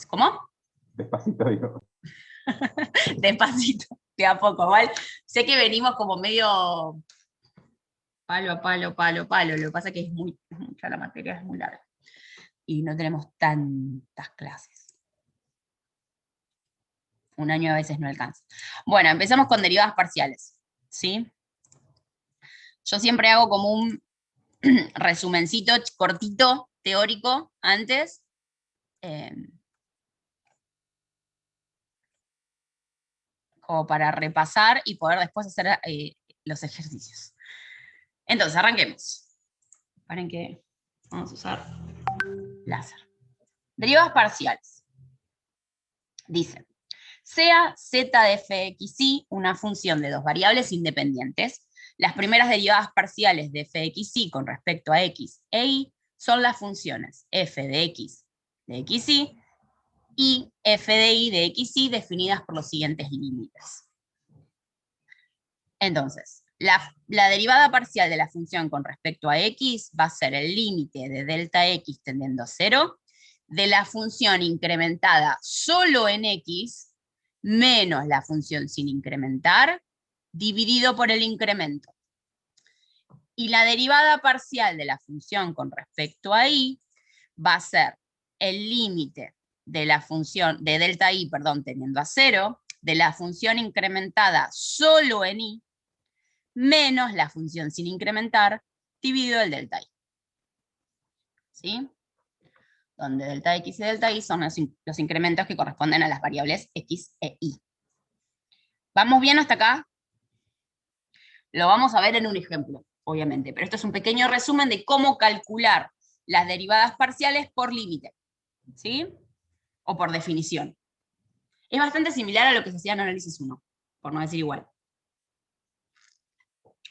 ¿Cómo? Despacito, digo. Despacito, de a poco, ¿vale? Sé que venimos como medio palo a palo, palo a palo. Lo que pasa es que ya la materia es muy larga. Y no tenemos tantas clases. Un año a veces no alcanza. Bueno, empezamos con derivadas parciales, ¿sí? Yo siempre hago como un resumencito cortito, teórico, antes. Como para repasar y poder después hacer los ejercicios. Entonces, arranquemos. Paren que vamos a usar láser. Derivadas parciales. Dice, sea z de fxy una función de dos variables independientes. Las primeras derivadas parciales de fxy con respecto a x e y son las funciones f de x de xy y f de y de xy definidas por los siguientes límites. Entonces, la derivada parcial de la función con respecto a x va a ser el límite de delta x tendiendo a 0 de la función incrementada solo en x menos la función sin incrementar dividido por el incremento. Y la derivada parcial de la función con respecto a y va a ser el límite de la función de delta y, tendiendo a 0 de la función incrementada solo en y menos la función sin incrementar dividido el delta y. ¿Sí? Donde delta x y delta y son los incrementos que corresponden a las variables x e y. ¿Vamos bien hasta acá? Lo vamos a ver en un ejemplo, obviamente, pero esto es un pequeño resumen de cómo calcular las derivadas parciales por límite, ¿sí? O por definición. Es bastante similar a lo que se hacía en análisis 1, por no decir igual.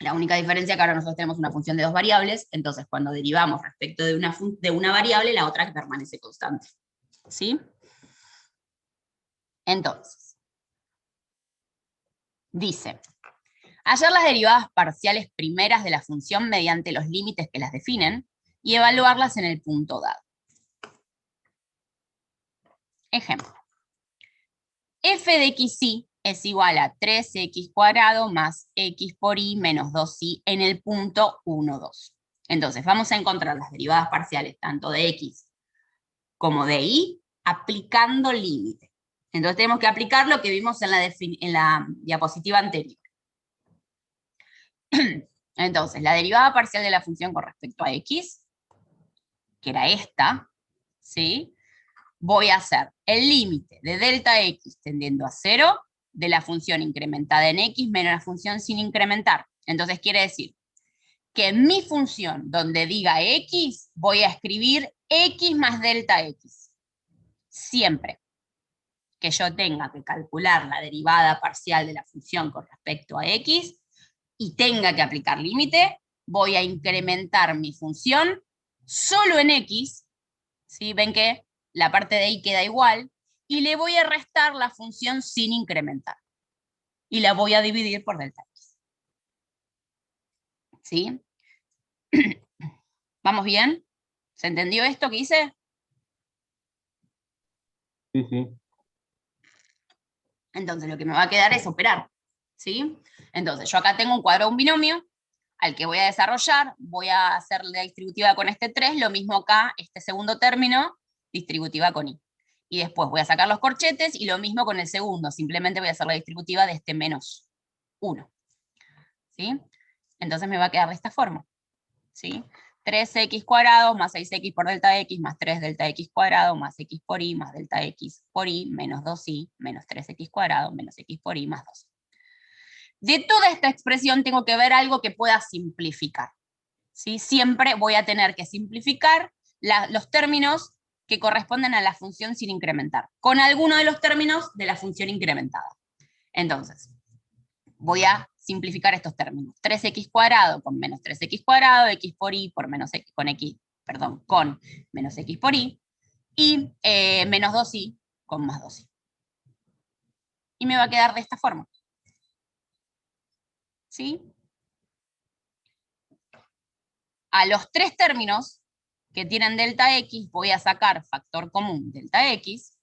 La única diferencia es que ahora nosotros tenemos una función de dos variables, entonces cuando derivamos respecto de una variable, la otra permanece constante. ¿Sí? Entonces, dice, hallar las derivadas parciales primeras de la función mediante los límites que las definen y evaluarlas en el punto dado. Ejemplo. F de xy es igual a 3x² más x por y menos 2y en el punto 1, 2. Entonces, vamos a encontrar las derivadas parciales tanto de x como de y aplicando límite. Entonces tenemos que aplicar lo que vimos en la diapositiva anterior. Entonces, la derivada parcial de la función con respecto a x, que era esta, ¿sí? Voy a hacer el límite de delta x tendiendo a 0 de la función incrementada en x menos la función sin incrementar. Entonces quiere decir que en mi función donde diga x, voy a escribir x más delta x. Siempre que yo tenga que calcular la derivada parcial de la función con respecto a x y tenga que aplicar límite, voy a incrementar mi función solo en x, ¿sí? Ven que la parte de y queda igual, y le voy a restar la función sin incrementar. Y la voy a dividir por delta x. ¿Sí? ¿Vamos bien? ¿Se entendió esto que hice? Sí, sí. Entonces lo que me va a quedar es operar. ¿Sí? Entonces yo acá tengo un cuadrado, un binomio, al que voy a desarrollar, voy a hacer la distributiva con este 3, lo mismo acá, este segundo término, distributiva con y. Y después voy a sacar los corchetes y lo mismo con el segundo, simplemente voy a hacer la distributiva de este menos 1. ¿Sí? Entonces me va a quedar de esta forma. ¿Sí? 3x² más 6x por delta x más 3 delta x² más x por y más delta x por y menos 2y menos 3x² menos x por y más 2. De toda esta expresión tengo que ver algo que pueda simplificar. ¿Sí? Siempre voy a tener que simplificar los términos que corresponden a la función sin incrementar, con alguno de los términos de la función incrementada. Entonces, voy a simplificar estos términos. 3x² con menos 3x², x por y por menos x, con menos x por y, y menos 2y con más 2y. Y me va a quedar de esta forma. ¿Sí? A los tres términos que tienen delta X, voy a sacar factor común delta X,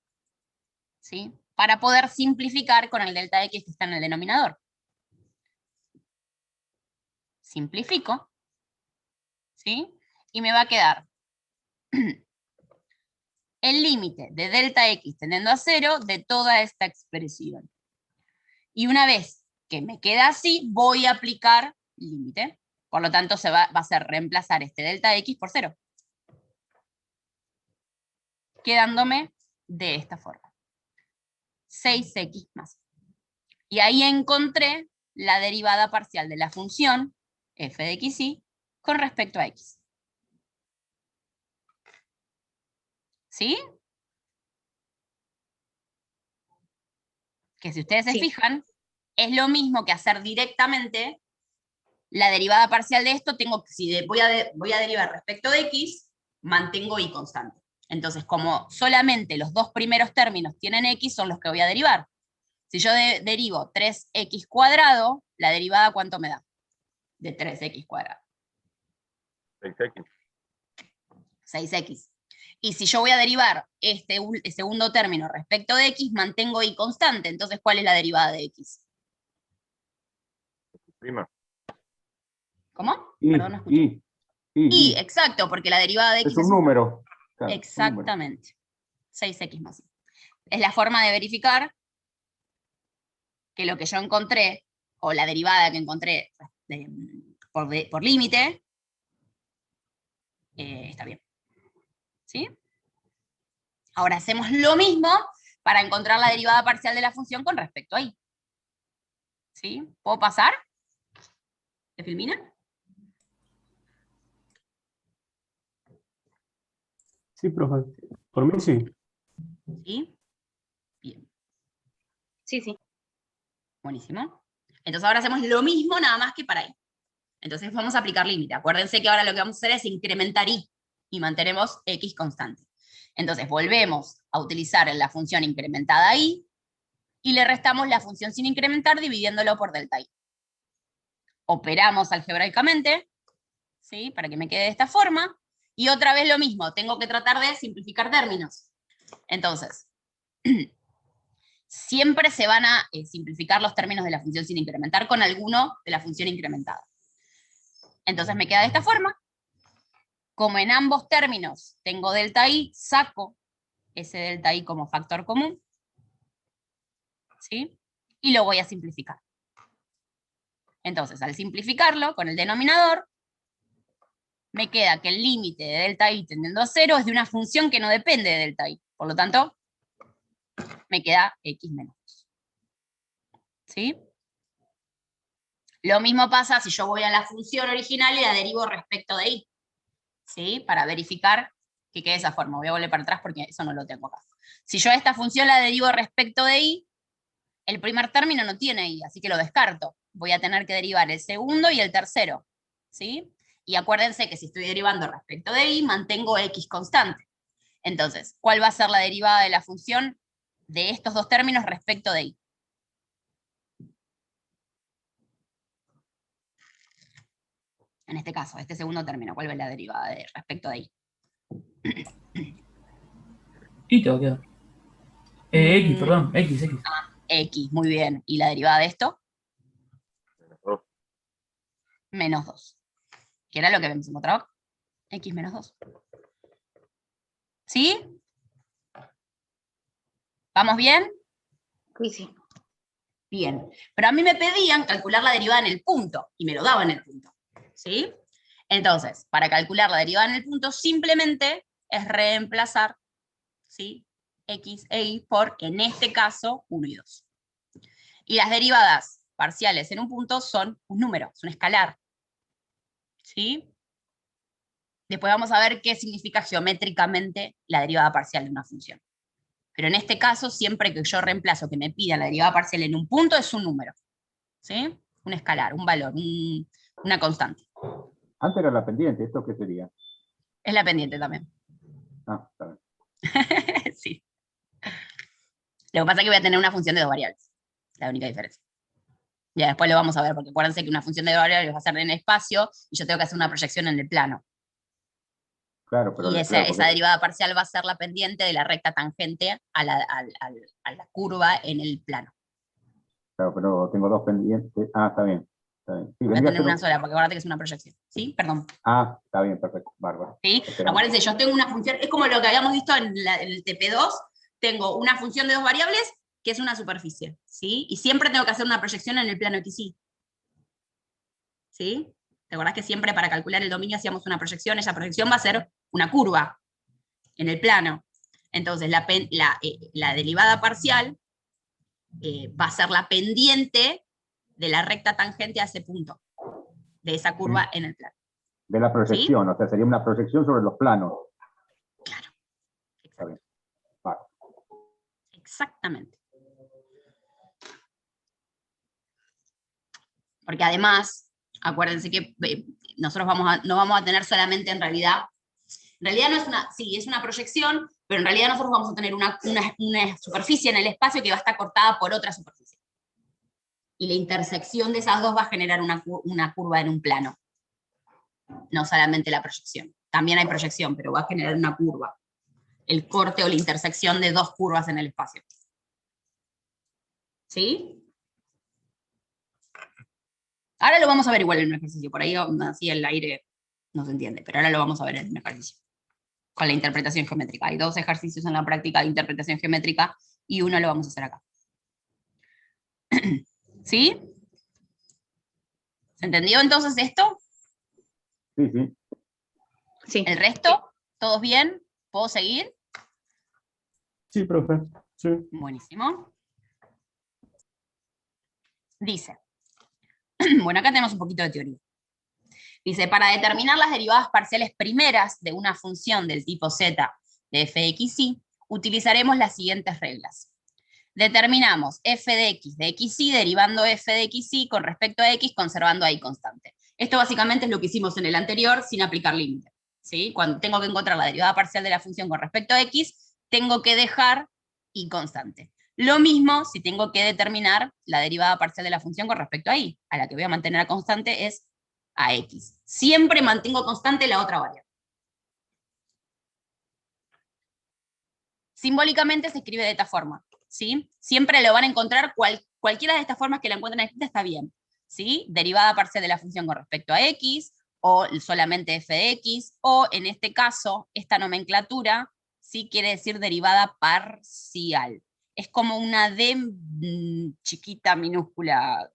¿sí? Para poder simplificar con el delta X que está en el denominador. Simplifico, ¿sí? Y me va a quedar el límite de delta X tendiendo a 0 de toda esta expresión. Y una vez que me queda así, voy a aplicar límite. Por lo tanto, va a ser reemplazar este delta X por 0. Quedándome de esta forma. 6x más. Y ahí encontré la derivada parcial de la función f de xy con respecto a x. ¿Sí? Que si ustedes se fijan, es lo mismo que hacer directamente la derivada parcial de esto. Si voy a derivar respecto de x, mantengo y constante. Entonces, como solamente los dos primeros términos tienen x, son los que voy a derivar. Si yo derivo 3x cuadrado, la derivada, ¿cuánto me da? De 3x cuadrado. 6x. 6x. Y si yo voy a derivar este segundo término respecto de x, mantengo y constante. Entonces, ¿cuál es la derivada de x? Prima. ¿Cómo? Y, Perdón, no escuché. Y, exacto, porque la derivada de x es un número. Claro, exactamente. 6x más y. Es la forma de verificar que lo que yo encontré, o la derivada que encontré por límite, está bien. ¿Sí? Ahora hacemos lo mismo para encontrar la derivada parcial de la función con respecto a y. ¿Sí? ¿Puedo pasar? ¿De Filmina? Sí, profe. Por mí sí. ¿Sí? Bien. Sí. Buenísimo. Entonces ahora hacemos lo mismo, nada más que para y. Entonces vamos a aplicar límite. Acuérdense que ahora lo que vamos a hacer es incrementar y mantenemos x constante. Entonces volvemos a utilizar la función incrementada y le restamos la función sin incrementar dividiéndolo por delta y. Operamos algebraicamente, ¿sí? Para que me quede de esta forma. Y otra vez lo mismo, tengo que tratar de simplificar términos. Entonces, siempre se van a simplificar los términos de la función sin incrementar con alguno de la función incrementada. Entonces me queda de esta forma. Como en ambos términos tengo delta y, saco ese delta y como factor común, ¿sí? Y lo voy a simplificar. Entonces, al simplificarlo con el denominador, me queda que el límite de delta y tendiendo a 0 es de una función que no depende de delta y. Por lo tanto, me queda x menos 2. ¿Sí? Lo mismo pasa si yo voy a la función original y la derivo respecto de y. ¿Sí? Para verificar que quede de esa forma. Voy a volver para atrás porque eso no lo tengo acá. Si yo a esta función la derivo respecto de y, el primer término no tiene y, así que lo descarto. Voy a tener que derivar el segundo y el tercero. ¿Sí? Y acuérdense que si estoy derivando respecto de y, mantengo x constante. Entonces, ¿cuál va a ser la derivada de la función de estos dos términos respecto de y? En este caso, este segundo término, ¿cuál es la derivada de respecto de y? Y te va a quedar. X, perdón, X. X, muy bien. ¿Y la derivada de esto? Menos 2. ¿Qué era lo que habíamos encontrado? X menos 2. ¿Sí? ¿Vamos bien? Sí. Bien. Pero a mí me pedían calcular la derivada en el punto, y me lo daban en el punto. ¿Sí? Entonces, para calcular la derivada en el punto, simplemente es reemplazar, ¿sí? X e y por, en este caso, 1 y 2. Y las derivadas parciales en un punto son un número, es un escalar. ¿Sí? Después vamos a ver qué significa geométricamente la derivada parcial de una función. Pero en este caso, siempre que yo reemplazo que me pidan la derivada parcial en un punto, es un número. ¿Sí? Un escalar, un valor, una constante. Antes era la pendiente, ¿esto qué sería? Es la pendiente también. Ah, está bien. Sí. Lo que pasa es que voy a tener una función de dos variables. La única diferencia. Ya después lo vamos a ver, porque acuérdense que una función de dos variables va a ser en espacio y yo tengo que hacer una proyección en el plano. Claro, pero Y claro, esa porque- derivada parcial va a ser la pendiente de la recta tangente a la curva en el plano. claro, pero tengo dos pendientes. Ah, está bien. Está bien. Sí, Voy a vendría a tener ser una sola, porque acuérdate que es una proyección. ¿Sí? Perdón. Ah, está bien, perfecto. Bárbaro. ¿Sí? Esperamos. Acuérdense, yo tengo una función, es como lo que habíamos visto en el TP2, tengo una función de dos variables que es una superficie, ¿sí? Y siempre tengo que hacer una proyección en el plano XY. ¿Sí? ¿Te acordás que siempre para calcular el dominio hacíamos una proyección? Esa proyección va a ser una curva en el plano. Entonces, la derivada parcial va a ser la pendiente de la recta tangente a ese punto, de esa curva en el plano. De la proyección, o sea, sería una proyección sobre los planos. Claro. Está bien. Vale. Exactamente. Porque además, acuérdense que nosotros no vamos a tener solamente en realidad no es una, sí, es una proyección, pero en realidad nosotros vamos a tener una superficie en el espacio que va a estar cortada por otra superficie. Y la intersección de esas dos va a generar una curva en un plano. No solamente la proyección. También hay proyección, pero va a generar una curva. El corte o la intersección de dos curvas en el espacio. ¿Sí? Ahora lo vamos a ver igual en un ejercicio. Por ahí así el aire no se entiende, pero ahora lo vamos a ver en un ejercicio. Con la interpretación geométrica. Hay dos ejercicios en la práctica de interpretación geométrica y uno lo vamos a hacer acá. ¿Sí? ¿Se entendió entonces esto? Sí, sí. Sí. ¿El resto? ¿Todos bien? ¿Puedo seguir? Sí, profe. Sí. Buenísimo. Dice, bueno, acá tenemos un poquito de teoría. Dice, para determinar las derivadas parciales primeras de una función del tipo z de f de x, y, utilizaremos las siguientes reglas. Determinamos f de x y derivando f de x y con respecto a x, conservando a y constante. Esto básicamente es lo que hicimos en el anterior sin aplicar límite. ¿Sí? Cuando tengo que encontrar la derivada parcial de la función con respecto a x, tengo que dejar y constante. Lo mismo si tengo que determinar la derivada parcial de la función con respecto a y, a la que voy a mantener a constante es a x. Siempre mantengo constante la otra variable. Simbólicamente se escribe de esta forma, ¿sí? Siempre lo van a encontrar, cualquiera de estas formas que la encuentren escrita está bien, ¿sí? Derivada parcial de la función con respecto a x, o solamente f de x, o en este caso, esta nomenclatura, sí quiere decir derivada parcial. Es como una d chiquita, minúscula,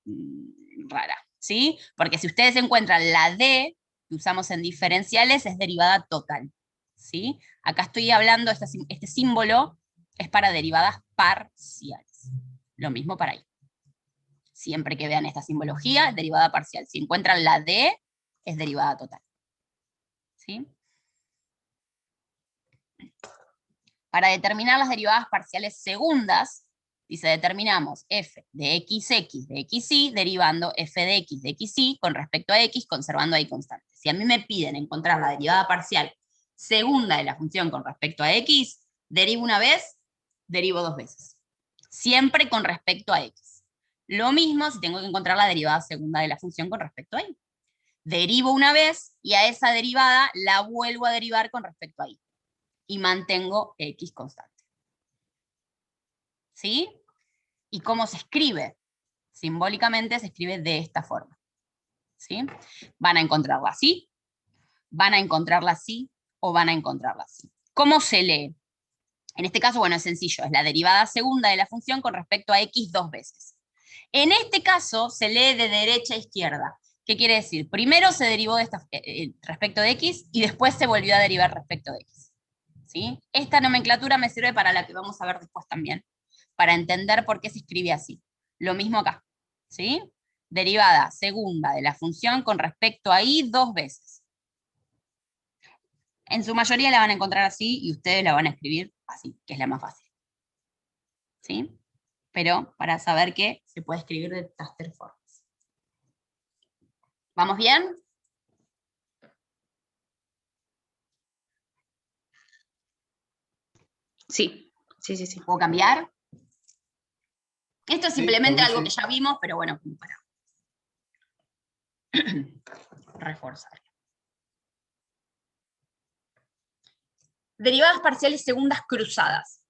rara, ¿sí? Porque si ustedes encuentran la d que usamos en diferenciales, es derivada total, ¿sí? Acá estoy hablando, este símbolo es para derivadas parciales. Lo mismo para ahí. Siempre que vean esta simbología, derivada parcial. Si encuentran la d, es derivada total. ¿Sí? Para determinar las derivadas parciales segundas, dice, determinamos f de x de xy, derivando f de xy con respecto a x, conservando a y constante. Si a mí me piden encontrar la derivada parcial segunda de la función con respecto a x, derivo una vez, derivo dos veces. Siempre con respecto a x. Lo mismo si tengo que encontrar la derivada segunda de la función con respecto a y. Derivo una vez y a esa derivada la vuelvo a derivar con respecto a y. Y mantengo x constante. ¿Sí? ¿Y cómo se escribe? Simbólicamente se escribe de esta forma. ¿Sí? Van a encontrarla así, van a encontrarla así, o van a encontrarla así. ¿Cómo se lee? En este caso, bueno, es sencillo, es la derivada segunda de la función con respecto a x dos veces. En este caso, se lee de derecha a izquierda. ¿Qué quiere decir? Primero se derivó respecto de x y después se volvió a derivar respecto de x. ¿Sí? Esta nomenclatura me sirve para la que vamos a ver después también, para entender por qué se escribe así. Lo mismo acá. ¿Sí? Derivada segunda de la función con respecto a y dos veces. En su mayoría la van a encontrar así y ustedes la van a escribir así, que es la más fácil. ¿Sí? Pero para saber que se puede escribir de estas tres formas. ¿Vamos bien? Sí, sí, sí, sí. ¿Puedo cambiar? Esto es Sí, simplemente profe, algo sí. que ya vimos, pero bueno, como para reforzar. Derivadas parciales segundas cruzadas.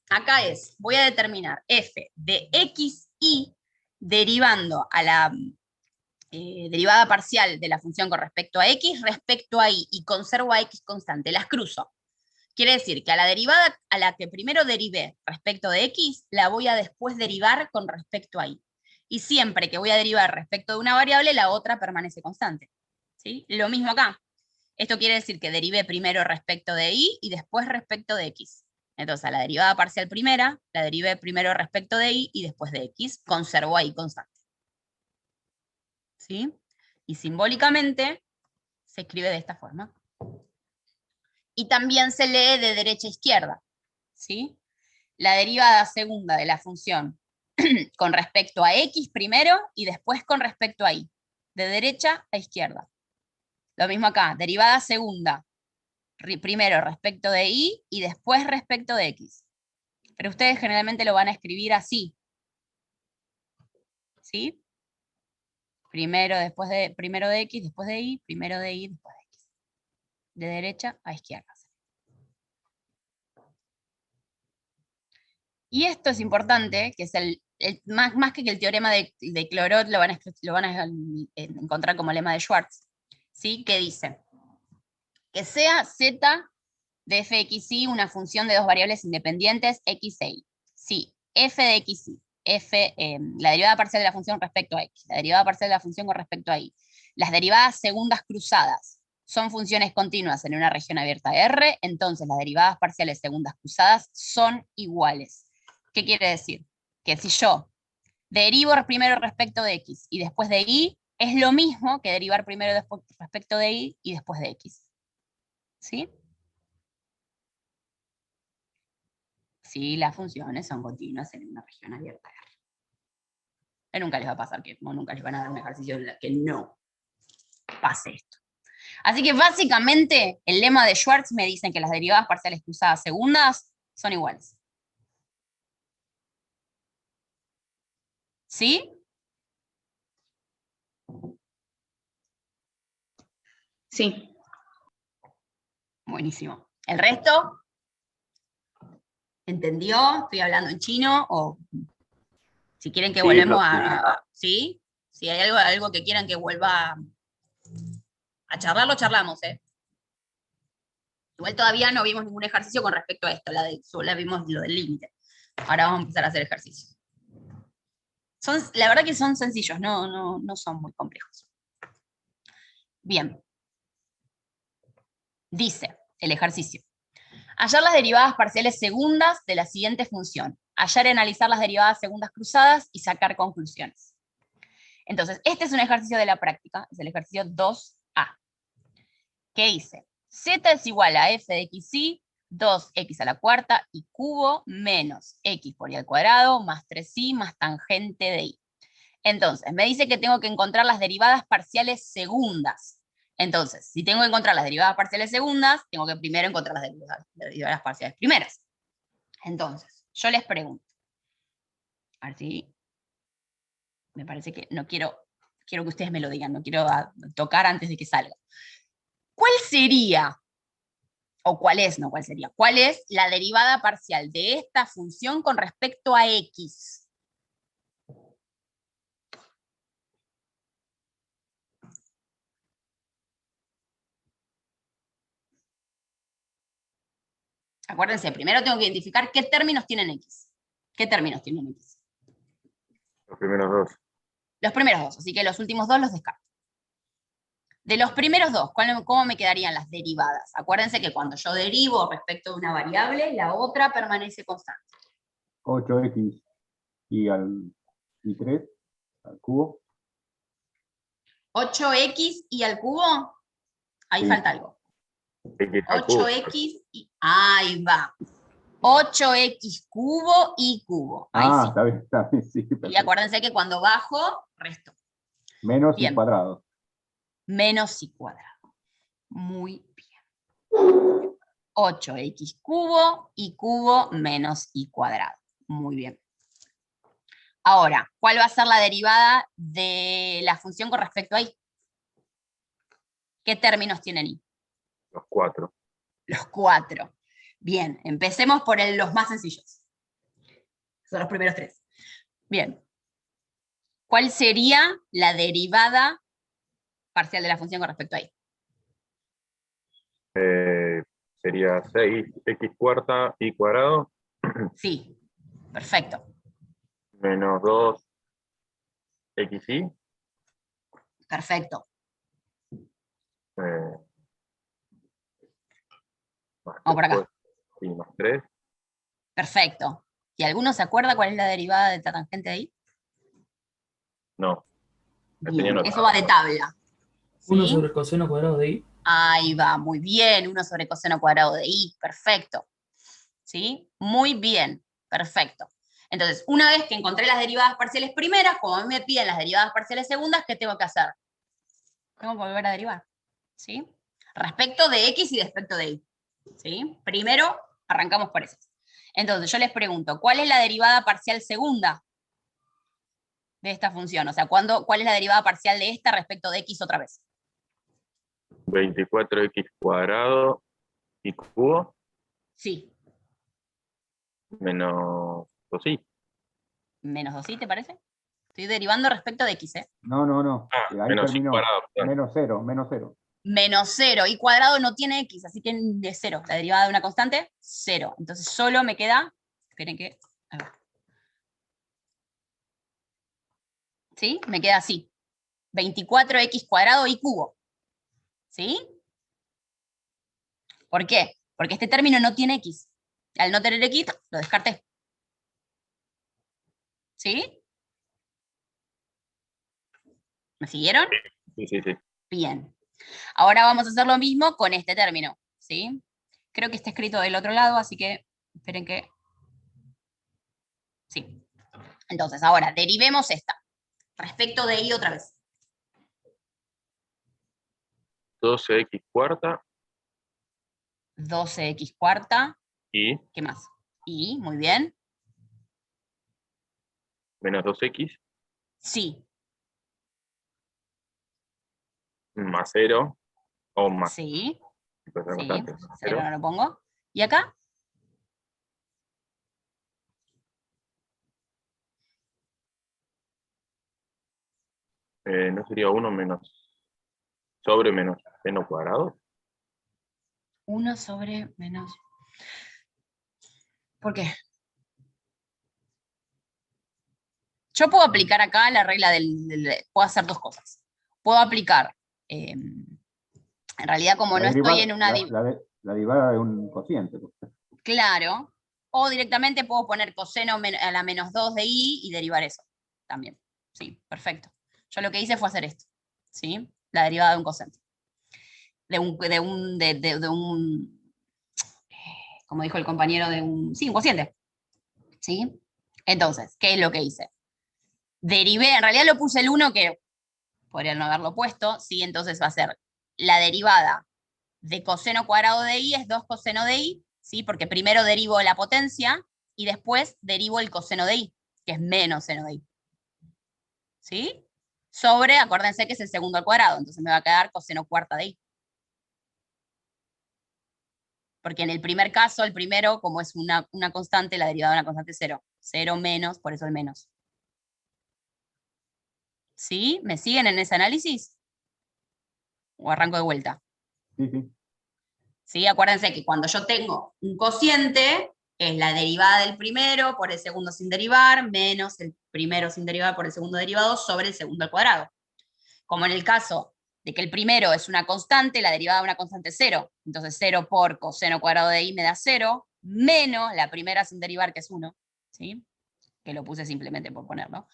Acá voy a determinar f de x y derivando a la derivada parcial de la función con respecto a x respecto a y conservo a x constante, las cruzo. Quiere decir que a la derivada a la que primero derivé respecto de x, la voy a después derivar con respecto a y. Y siempre que voy a derivar respecto de una variable, la otra permanece constante. ¿Sí? Lo mismo acá. Esto quiere decir que derivé primero respecto de y después respecto de x. Entonces, a la derivada parcial primera, la derivé primero respecto de y después de x, conservo a y constante. ¿Sí? Y simbólicamente se escribe de esta forma. Y también se lee de derecha a izquierda. ¿Sí? La derivada segunda de la función con respecto a x primero y después con respecto a y. De derecha a izquierda. Lo mismo acá, derivada segunda, primero respecto de y después respecto de x. Pero ustedes generalmente lo van a escribir así. ¿Sí? Primero de x, después de y, primero de y, después de x. De derecha a izquierda. Y esto es importante, que es más que el teorema de Clairaut lo van a encontrar como lema de Schwartz. ¿Sí? Que dice que sea z de f de x y una función de dos variables independientes x e y. Si f de x y, la derivada parcial de la función respecto a x, la derivada parcial de la función con respecto a y, las derivadas segundas cruzadas son funciones continuas en una región abierta R, entonces las derivadas parciales segundas cruzadas son iguales. ¿Qué quiere decir? Que si yo derivo primero respecto de x y después de y, es lo mismo que derivar primero respecto de y después de x. ¿Sí? Si las funciones son continuas en una región abierta R. Pero nunca les va a pasar nunca les van a dar un ejercicio en el que no pase esto. Así que básicamente el lema de Schwartz me dice que las derivadas parciales cruzadas segundas son iguales. ¿Sí? Sí. Buenísimo. ¿El resto? ¿Entendió? ¿Estoy hablando en chino? O si quieren que volvemos ¿sí? Si hay algo que quieran que vuelva a charlar, lo charlamos, ¿eh? Igual todavía no vimos ningún ejercicio con respecto a esto, solo vimos lo del límite. Ahora vamos a empezar a hacer ejercicios. La verdad que son sencillos, no son muy complejos. Bien. Dice el ejercicio. Hallar las derivadas parciales segundas de la siguiente función. Hallar y analizar las derivadas segundas cruzadas y sacar conclusiones. Entonces, este es un ejercicio de la práctica, es el ejercicio 2A. ¿Qué dice? Z es igual a f de x y 2x a la cuarta y cubo menos x por y al cuadrado más 3y más tangente de y. Entonces, me dice que tengo que encontrar las derivadas parciales segundas. Entonces, si tengo que encontrar las derivadas parciales segundas, tengo que primero encontrar las derivadas parciales primeras. Entonces, yo les pregunto. A ver si... Me parece que no quiero que ustedes me lo digan, no quiero tocar antes de que salga. ¿Cuál sería, o cuál es, no cuál sería, cuál es la derivada parcial de esta función con respecto a x? Acuérdense, primero tengo que identificar qué términos tienen x. ¿Qué términos tienen x? Los primeros dos. Los primeros dos, así que los últimos dos los descarto. De los primeros dos, ¿cómo me quedarían las derivadas? Acuérdense que cuando yo derivo respecto de una variable, la otra permanece constante. 8x y 3 al cubo. 8x y al cubo, ahí Sí. falta algo. X al cubo. 8x y... Ahí va. 8x cubo y cubo. Ahí sí. Está bien, sí. Y Perfecto. acuérdense que cuando bajo, resto. Menos Bien. y cuadrado. Menos y cuadrado. Muy bien. 8x cubo y cubo menos y cuadrado. Muy bien. Ahora, ¿cuál va a ser la derivada de la función con respecto a y? ¿Qué términos tienen y? Los 4. Los 4. Bien, empecemos por los más sencillos. Son los primeros 3. Bien. ¿Cuál sería la derivada parcial de la función con respecto a y? Sería 6x cuarta y cuadrado Sí, perfecto. menos 2xy. Perfecto. Más Vamos por acá. después, y más 3. Perfecto. ¿Y alguno se acuerda cuál es la derivada de la tangente de ahí? No. La tenía Bien, anotada. eso va de tabla. 1 ¿Sí? sobre el coseno cuadrado de y. Ahí va, muy bien. 1 sobre coseno cuadrado de y. Perfecto. ¿Sí? Muy bien. Perfecto. Entonces, una vez que encontré las derivadas parciales primeras, como a mí me piden las derivadas parciales segundas, ¿qué tengo que hacer? Tengo que volver a derivar. ¿Sí? Respecto de x y respecto de y. ¿Sí? Primero, arrancamos por eso. Entonces, yo les pregunto, ¿cuál es la derivada parcial segunda de esta función? O sea, ¿cuál es la derivada parcial de esta respecto de x otra vez? 24x cuadrado y cubo Sí. menos 2y. Menos 2i, ¿te parece? Estoy derivando respecto de x, ¿eh? No, no, no. Ahí Menos y terminó. cuadrado, perdón. Menos 0, menos 0. Menos 0. Y cuadrado no tiene x, así que es 0. La derivada de una constante, 0. Entonces solo me queda, esperen que, a ver. ¿Sí? Me queda así. 24x cuadrado y cubo. ¿Sí? ¿Por qué? Porque este término no tiene x. Al no tener x, lo descarté. ¿Sí? ¿Me siguieron? Sí, sí, sí. Bien. Ahora vamos a hacer lo mismo con este término. ¿Sí? Creo que está escrito del otro lado, así que esperen que... Sí. Entonces, ahora, derivemos esta. Respecto de y otra vez. 12x cuarta 12x cuarta. y ¿Qué más? Y, muy bien. menos 2x Sí. más 0 o más. Sí. Puede ser Sí. bastante. 0 0. no lo pongo. ¿Y acá? ¿No sería 1 menos sobre menos seno cuadrado? 1 sobre menos. ¿Por qué? Yo puedo aplicar acá la regla puedo hacer dos cosas. Puedo aplicar, en realidad como no estoy en una... La derivada de un cociente. Claro, o directamente puedo poner coseno a la menos 2 de y derivar eso también. Sí, perfecto. Yo lo que hice fue hacer esto, ¿sí? La derivada de un coseno. Como dijo el compañero, sí, un cociente. ¿Sí? Entonces, ¿qué es lo que hice? Derivé, en realidad lo puse el 1 que podría no haberlo puesto, ¿sí? Entonces va a ser la derivada de coseno cuadrado de y es 2 coseno de y, ¿sí? Porque primero derivo la potencia y después derivo el coseno de y, que es menos seno de y. ¿Sí? Sobre, acuérdense que es el segundo al cuadrado, entonces me va a quedar coseno cuarta de y. Porque en el primer caso, el primero, como es una constante, la derivada de una constante es 0. 0 menos, por eso el menos. ¿Sí? ¿Me siguen en ese análisis? ¿O arranco de vuelta? Sí, sí. ¿Sí? Acuérdense que cuando yo tengo un cociente, es la derivada del primero por el segundo sin derivar, menos el primero sin derivar por el segundo derivado sobre el segundo al cuadrado. Como en el caso de que el primero es una constante, la derivada de una constante es 0. Entonces 0 por coseno cuadrado de y me da 0, menos la primera sin derivar, que es 1, ¿sí? Que lo puse simplemente por ponerlo,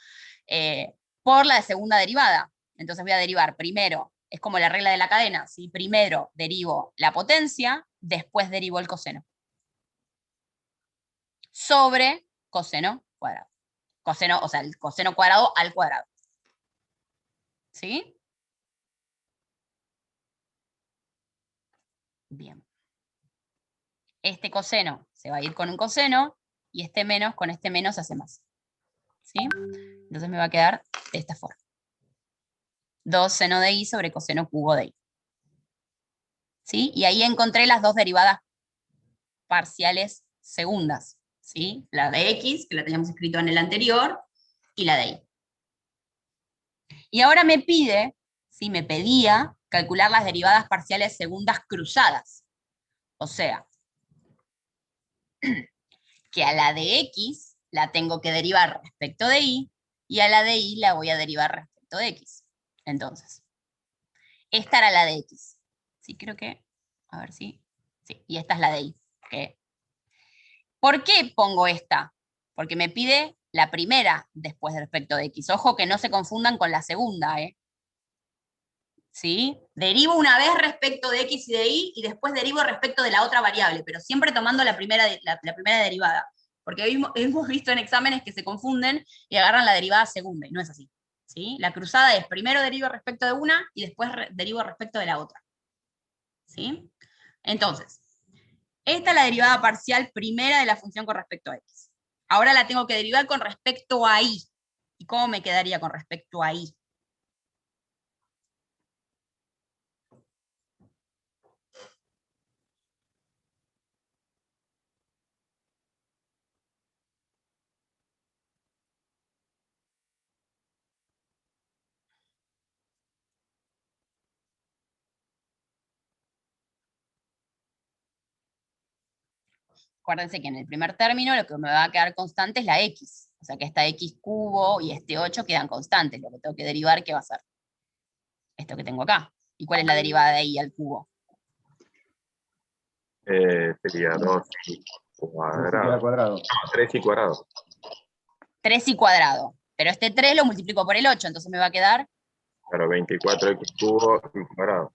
por la de segunda derivada. Entonces voy a derivar primero, es como la regla de la cadena, ¿sí? Primero derivo la potencia, después derivo el coseno. Sobre coseno cuadrado. Coseno, o sea, el coseno cuadrado al cuadrado. ¿Sí? Bien. Este coseno se va a ir con un coseno y este menos con este menos hace más. ¿Sí? Entonces me va a quedar de esta forma. 2 seno de y sobre coseno cubo de y. ¿Sí? Y ahí encontré las dos derivadas parciales segundas, ¿sí? La de x, que la teníamos escrito en el anterior, y la de y. Y ahora me pide, ¿sí? Me pedía calcular las derivadas parciales segundas cruzadas. O sea, que a la de x la tengo que derivar respecto de y a la de y la voy a derivar respecto de x. Entonces, esta era la de x. Sí, creo que, a ver si, sí, y esta es la de y. ¿Okay? ¿Por qué pongo esta? Porque me pide la primera después de respecto de x. Ojo que no se confundan con la segunda, ¿eh? ¿Sí? Derivo una vez respecto de x y de y después derivo respecto de la otra variable, pero siempre tomando la primera derivada. Porque hemos visto en exámenes que se confunden y agarran la derivada segunda, y no es así. ¿Sí? La cruzada es primero derivo respecto de una y después derivo respecto de la otra. ¿Sí? Entonces, esta es la derivada parcial primera de la función con respecto a x. Ahora la tengo que derivar con respecto a y. ¿Y cómo me quedaría con respecto a y? Acuérdense que en el primer término lo que me va a quedar constante es la x. O sea que esta x cubo y este 8 quedan constantes. Lo que tengo que derivar, ¿qué va a ser? Esto que tengo acá. ¿Y cuál es la derivada de y al cubo? Sería 2 y cuadrado. Cuadrado. 3 y cuadrado. 3 y cuadrado. Pero este 3 lo multiplico por el 8, entonces me va a quedar... Claro, 24x cubo y cuadrado.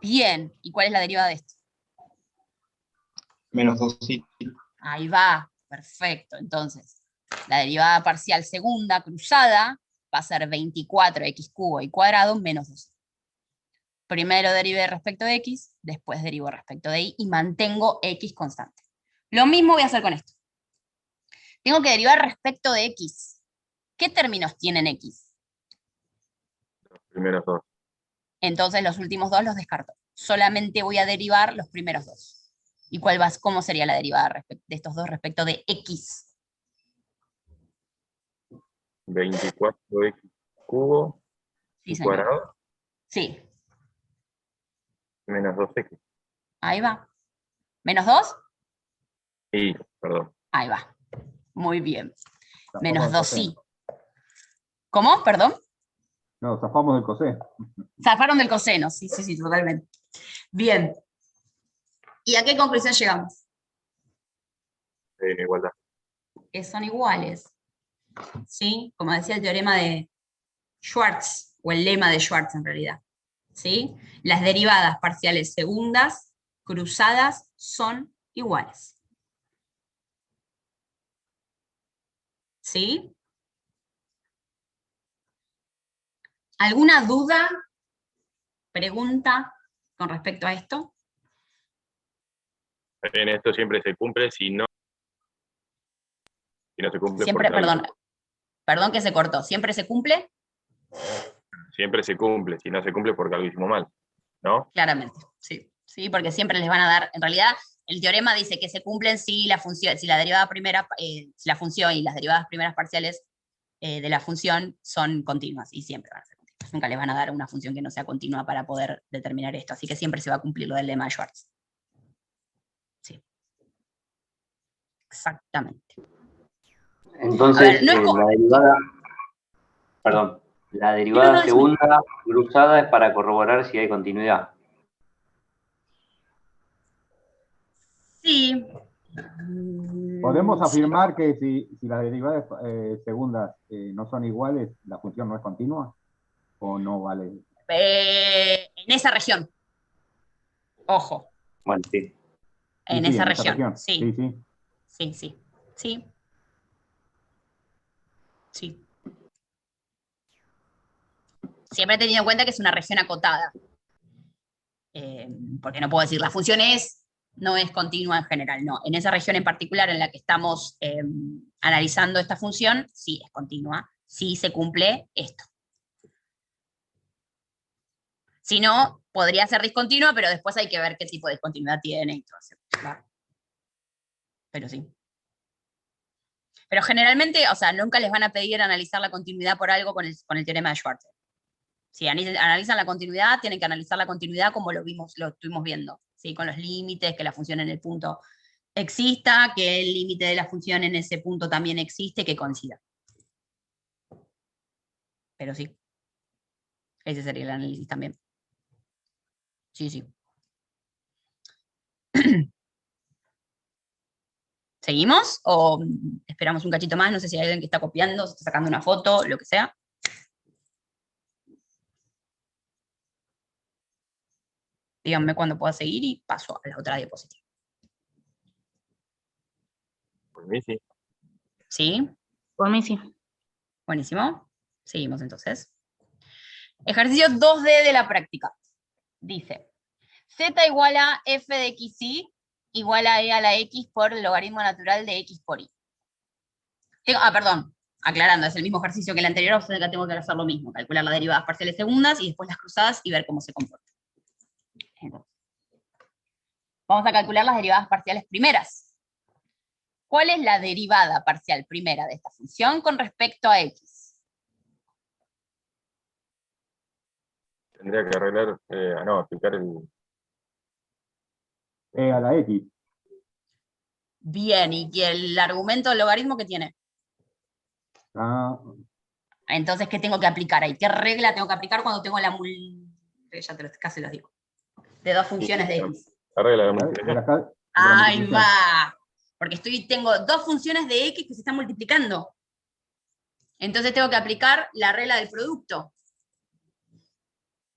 Bien. ¿Y cuál es la derivada de esto? Menos 2 y Ahí va. Perfecto. Entonces, la derivada parcial segunda cruzada va a ser 24x cubo y cuadrado menos 2. Primero derive respecto de x, después derivo respecto de y mantengo x constante. Lo mismo voy a hacer con esto. Tengo que derivar respecto de x. ¿Qué términos tienen x? Los primeros dos. Entonces los últimos dos los descarto. Solamente voy a derivar los primeros dos. ¿Y cómo sería la derivada de estos dos respecto de x? 24x cubo Sí, y señor. cuadrado Sí, menos 2x. ahí va. ¿Menos 2? Y, perdón. Ahí va. Muy bien. Zafamos Menos del 2 coseno. sí. ¿Cómo? Perdón. No, zafamos del coseno. Zafaron del coseno, sí, sí, sí, totalmente. Bien. ¿Y a qué conclusión llegamos? En igualdad. Que son iguales. ¿Sí? Como decía el teorema de Schwartz, o el lema de Schwartz en realidad. ¿Sí? Las derivadas parciales segundas cruzadas son iguales. ¿Sí? ¿Alguna duda, pregunta con respecto a esto? En esto siempre se cumple, si no se cumple Siempre, porque perdón que se cortó. ¿Siempre se cumple? siempre se cumple, si no se cumple porque algo hicimos mal, ¿no? Claramente, sí. Sí, porque siempre les van a dar, en realidad, el teorema dice que se cumplen si la función, si la derivada primera, si la función y las derivadas primeras parciales de la función son continuas, y siempre van a ser continuas. Nunca les van a dar una función que no sea continua para poder determinar esto, así que siempre se va a cumplir lo del lema de Schwartz. Sí. Exactamente. Entonces, A ver, no es la derivada, perdón, la derivada no, segunda cruzada es para corroborar si hay continuidad. sí. ¿Podemos Sí. afirmar que si las derivadas segundas no son iguales, la función no es continua? ¿O no vale? En esa región. Ojo, Bueno, sí. en Sí, esa en esa región. región. Sí, Sí, sí. sí, sí. Sí. Sí. Siempre teniendo en cuenta que es una región acotada. Porque no puedo decir, la función no es continua en general, no. En esa región en particular en la que estamos analizando esta función, sí es continua, sí se cumple esto. Si no, podría ser discontinua, pero después hay que ver qué tipo de discontinuidad tiene. Entonces, ¿vale? pero sí. Pero generalmente, o sea, nunca les van a pedir analizar la continuidad por algo con el teorema de Schwarzer. Si analizan la continuidad, tienen que analizar la continuidad como lo estuvimos viendo, ¿sí? Con los límites, que la función en el punto exista, que el límite de la función en ese punto también existe, que coincida. Pero sí, ese sería el análisis también. Sí, sí. ¿Seguimos? ¿O esperamos un cachito más? No sé si hay alguien que está copiando, se está sacando una foto, lo que sea. Díganme cuándo pueda seguir y paso a la otra diapositiva. Por mí sí. ¿Sí? Por mí sí. Buenísimo. Seguimos entonces. Ejercicio 2D de la práctica. Dice, z igual a f de xy igual a e a la x por el logaritmo natural de x por y. Perdón, aclarando, es el mismo ejercicio que el anterior, o sea que tengo que hacer lo mismo, calcular las derivadas parciales segundas y después las cruzadas y ver cómo se comporta. Entonces, vamos a calcular las derivadas parciales primeras. ¿Cuál es la derivada parcial primera de esta función con respecto a x? Tendría que arreglar, aplicar el... E a la X. Bien, ¿y el argumento del logaritmo qué tiene? Ah, Entonces, ¿qué tengo que aplicar ahí? ¿Qué regla tengo que aplicar cuando tengo la ya casi los digo. De dos funciones de x. Arregla la de multiplicación. la Ahí multiplicación. va. Porque tengo dos funciones de x que se están multiplicando. Entonces tengo que aplicar la regla del producto.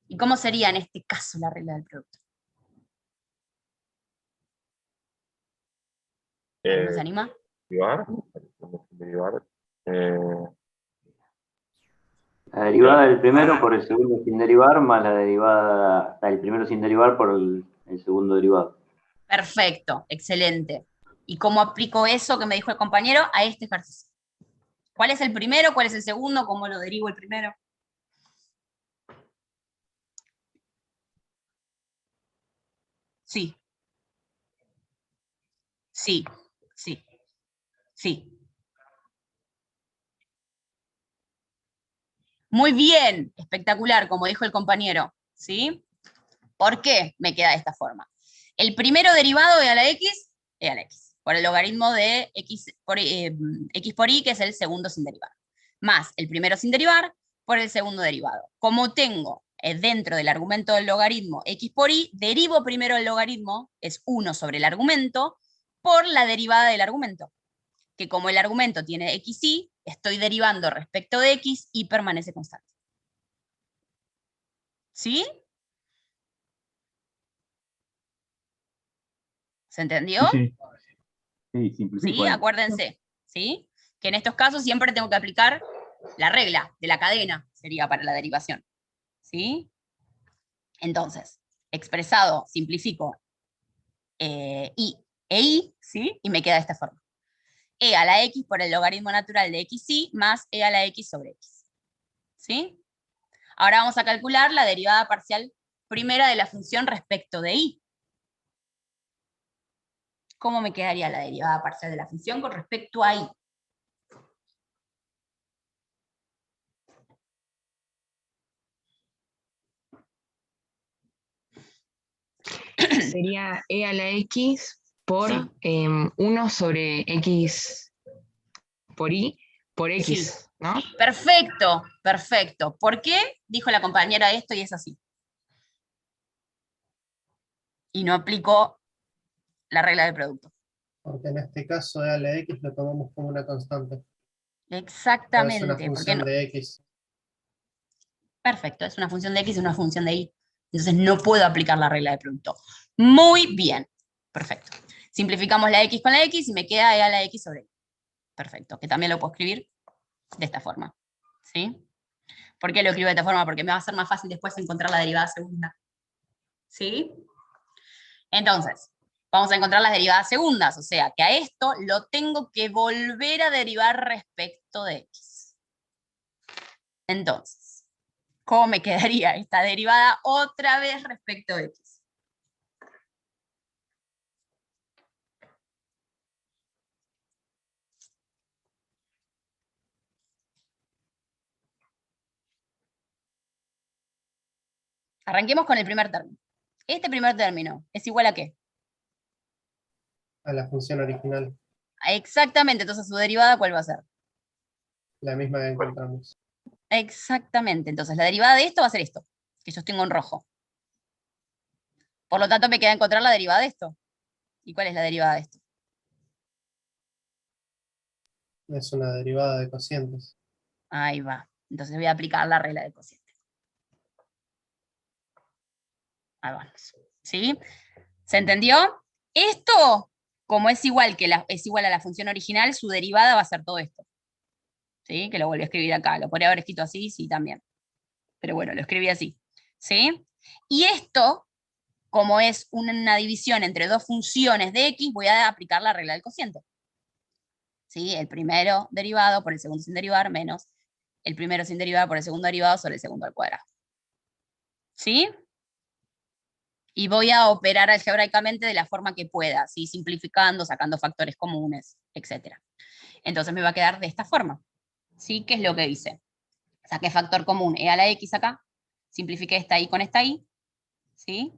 ¿Y cómo sería en este caso la regla del producto? ¿No se anima? Derivar. La derivada del primero por el segundo sin derivar, más la derivada del primero sin derivar por el segundo derivado. Perfecto, excelente. ¿Y cómo aplico eso que me dijo el compañero a este ejercicio? ¿Cuál es el primero? ¿Cuál es el segundo? ¿Cómo lo derivo el primero? Sí. Sí, sí, sí. Muy bien, espectacular, como dijo el compañero, ¿sí? ¿Por qué me queda de esta forma? El primero derivado de a la x, por el logaritmo de x por y, que es el segundo sin derivar, más el primero sin derivar por el segundo derivado. Como tengo dentro del argumento del logaritmo x por y, derivo primero el logaritmo, es 1 sobre el argumento, por la derivada del argumento, que como el argumento tiene xy, estoy derivando respecto de x y permanece constante. ¿Sí? ¿Se entendió? Sí. Sí, simplifico ¿Sí? ahí. Acuérdense, ¿sí? Que en estos casos siempre tengo que aplicar la regla de la cadena, sería para la derivación. ¿Sí? Entonces, expresado, simplifico y e y, ¿sí? Y me queda de esta forma. E a la x por el logaritmo natural de xy más e a la x sobre x. ¿Sí? Ahora vamos a calcular la derivada parcial primera de la función respecto de y. ¿Cómo me quedaría la derivada parcial de la función con respecto a y? Sería e a la x por Sí. 1 sobre x por y por x, Sí. ¿no? Perfecto, perfecto. ¿Por qué dijo la compañera esto y es así? Y no aplicó la regla del producto. Porque en este caso e a la x lo tomamos como una constante. O es una Exactamente. ¿Por qué función no? de x. Perfecto, es una función de x y una función de y. Entonces no puedo aplicar la regla del producto. Muy bien. Perfecto. Simplificamos la x con la x y me queda e a la x sobre y. Perfecto, que también lo puedo escribir de esta forma. ¿Sí? ¿Por qué lo escribo de esta forma? Porque me va a ser más fácil después encontrar la derivada segunda. ¿Sí? Entonces, vamos a encontrar las derivadas segundas, o sea que a esto lo tengo que volver a derivar respecto de x. Entonces, ¿cómo me quedaría esta derivada otra vez respecto de x? Arranquemos con el primer término. Este primer término es igual a ¿qué? A la función original, Exactamente, entonces su derivada, ¿cuál va a ser? la misma que encontramos. Exactamente, entonces la derivada de esto va a ser esto, que yo tengo en rojo. Por lo tanto, me queda encontrar la derivada de esto. ¿Y cuál es la derivada de esto? Es una derivada de cocientes. Ahí va. Entonces voy a aplicar la regla del cociente. Ahí vamos. ¿Sí? ¿Se entendió? Esto, como es igual, es igual a la función original, su derivada va a ser todo esto. ¿Sí? Que lo volví a escribir acá. Lo podría haber escrito así, sí, también. Pero bueno, lo escribí así. ¿Sí? Y esto, como es una división entre dos funciones de x, voy a aplicar la regla del cociente. ¿Sí? El primero derivado por el segundo sin derivar menos el primero sin derivar por el segundo derivado sobre el segundo al cuadrado. ¿Sí? Y voy a operar algebraicamente de la forma que pueda, ¿sí? Simplificando, sacando factores comunes, etc. Entonces me va a quedar de esta forma. ¿Sí? ¿Qué es lo que hice? Saqué factor común e a la x acá, simplifiqué esta y con esta y, ¿sí?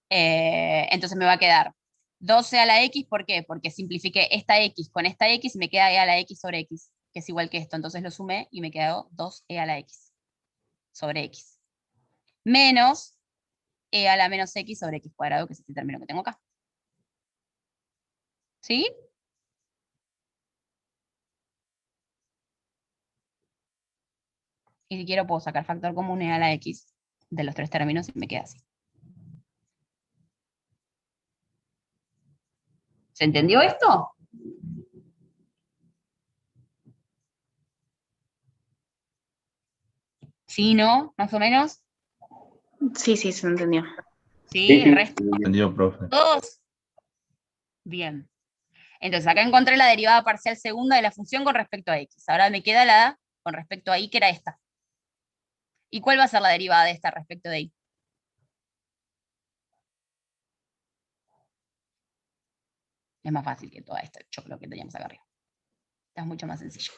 Entonces me va a quedar 12 a la x, ¿por qué? Porque simplifiqué esta x con esta x y me queda e a la x sobre x, que es igual que esto. Entonces lo sumé y me quedó 2e a la x sobre x. Menos e a la menos x sobre x cuadrado, que es este término que tengo acá. ¿Sí? Y si quiero puedo sacar factor común e a la x de los tres términos y me queda así. ¿Se entendió esto? ¿Sí, no? ¿Más o menos? Sí, sí, se entendió. ¿Sí? Sí, sí. ¿El resto? Entendido, profe. ¿Todos? Bien. Entonces acá encontré la derivada parcial segunda de la función con respecto a x. Ahora me queda la con respecto a y, que era esta. ¿Y cuál va a ser la derivada de esta respecto de y? Es más fácil que todo esto choclo que teníamos acá arriba. Esta es mucho más sencillo.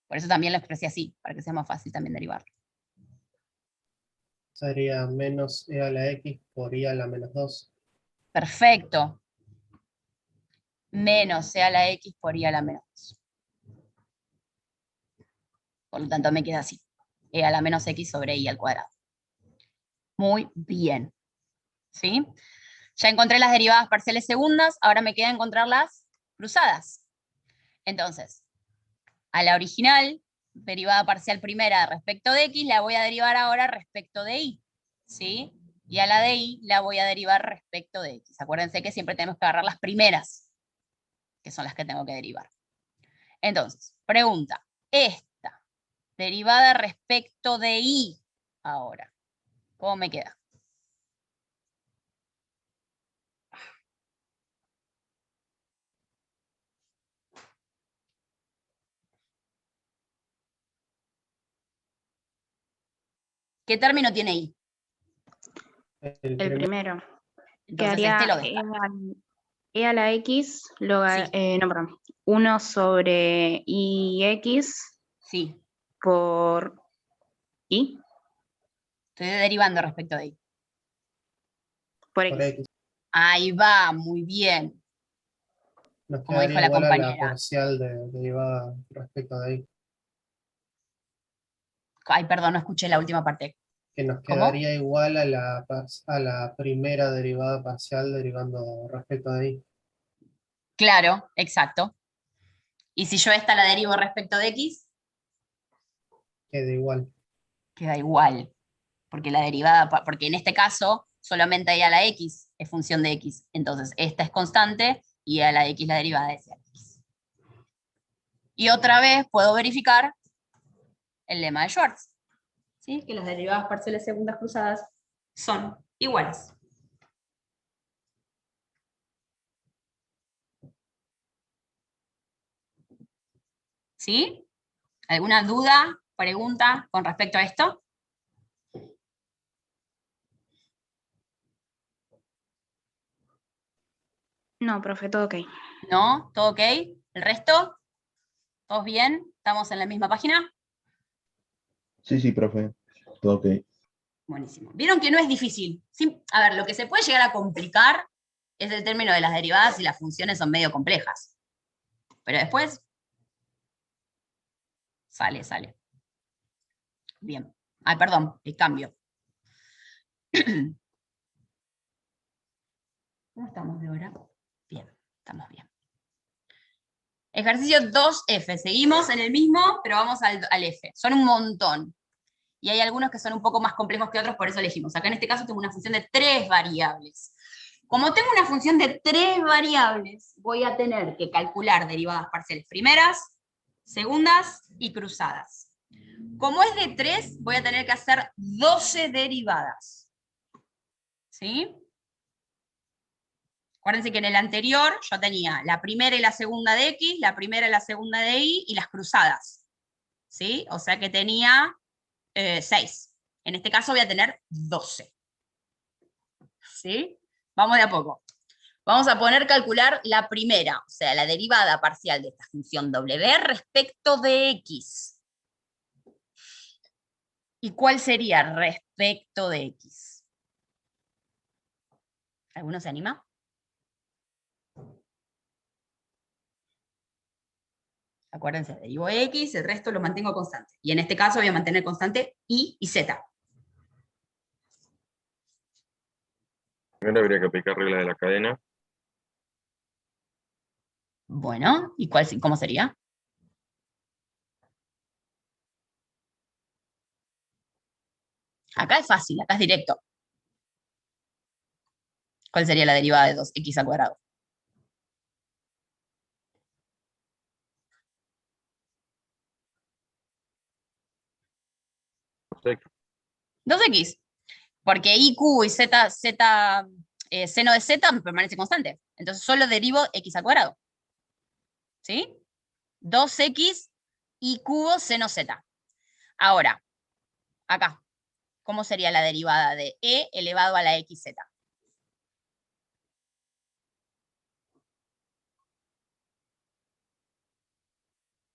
Por eso también lo expresé así, para que sea más fácil también derivar. Sería menos e a la x por i a la menos 2. Perfecto. Menos e a la x por y a la menos 2. Por lo tanto me queda así. E a la menos x sobre y al cuadrado. Muy bien. ¿Sí? Ya encontré las derivadas parciales segundas, ahora me queda encontrar las cruzadas. Entonces, a la original, derivada parcial primera respecto de x, la voy a derivar ahora respecto de y. ¿Sí? Y a la de y la voy a derivar respecto de x. Acuérdense que siempre tenemos que agarrar las primeras, que son las que tengo que derivar. Entonces, pregunta, esta derivada respecto de y ahora, ¿cómo me queda? ¿Qué término tiene y? El primero. Entonces Quedaría este lo descarto. e a la x, Sí. no, perdón, 1 sobre ix Sí, por y estoy derivando respecto de y. por Por x. x. Ahí va, muy bien. Nos Como dijo quedaría la igual a la compañera. parcial de derivada respecto de i. Ay, perdón, no escuché la última parte. Que nos ¿Cómo? quedaría igual a la primera derivada parcial derivando respecto de i. Claro, exacto. Y si yo esta la derivo respecto de x, Queda igual. queda igual. Porque la derivada, porque en este caso solamente hay a la x es función de x. Entonces esta es constante y a la x la derivada es a la x. Y otra vez puedo verificar el lema de Schwartz. ¿Sí? Que las derivadas parciales segundas cruzadas son iguales. ¿Sí? ¿Alguna duda, pregunta con respecto a esto? No, profe, todo ok. ¿No? ¿Todo ok? ¿El resto? ¿Todos bien? ¿Estamos en la misma página? Sí, profe. Todo ok. Buenísimo. Vieron que no es difícil. Sí, a ver, lo que se puede llegar a complicar es el término de las derivadas y las funciones son medio complejas. Pero después sale. Bien. Ay, perdón, el cambio. ¿Cómo estamos de hora? Bien, estamos bien. Ejercicio 2F. Seguimos en el mismo, pero vamos al F. Son un montón. Y hay algunos que son un poco más complejos que otros, por eso elegimos. Acá en este caso tengo una función de 3 variables. Como tengo una función de 3 variables, voy a tener que calcular derivadas parciales primeras, segundas y cruzadas. Como es de 3, voy a tener que hacer 12 derivadas. ¿Sí? Acuérdense que en el anterior yo tenía la primera y la segunda de X, la primera y la segunda de Y, y las cruzadas. ¿Sí? O sea que tenía 6. En este caso voy a tener 12. ¿Sí? Vamos de a poco. Vamos a calcular la primera, o sea, la derivada parcial de esta función W respecto de X. ¿Y cuál sería respecto de X? ¿Alguno se anima? Acuérdense, derivo X, el resto lo mantengo constante. Y en este caso voy a mantener constante Y y Z. Primero habría que aplicar regla de la cadena. Bueno, ¿y cómo sería? Acá es fácil, acá es directo. ¿Cuál sería la derivada de 2x al cuadrado? Perfecto. 2x. Porque I, Q y Z, seno de Z me permanece constante. Entonces solo derivo x al cuadrado. ¿Sí? 2x y cubo seno Z. Ahora, acá, ¿cómo sería la derivada de E elevado a la xz?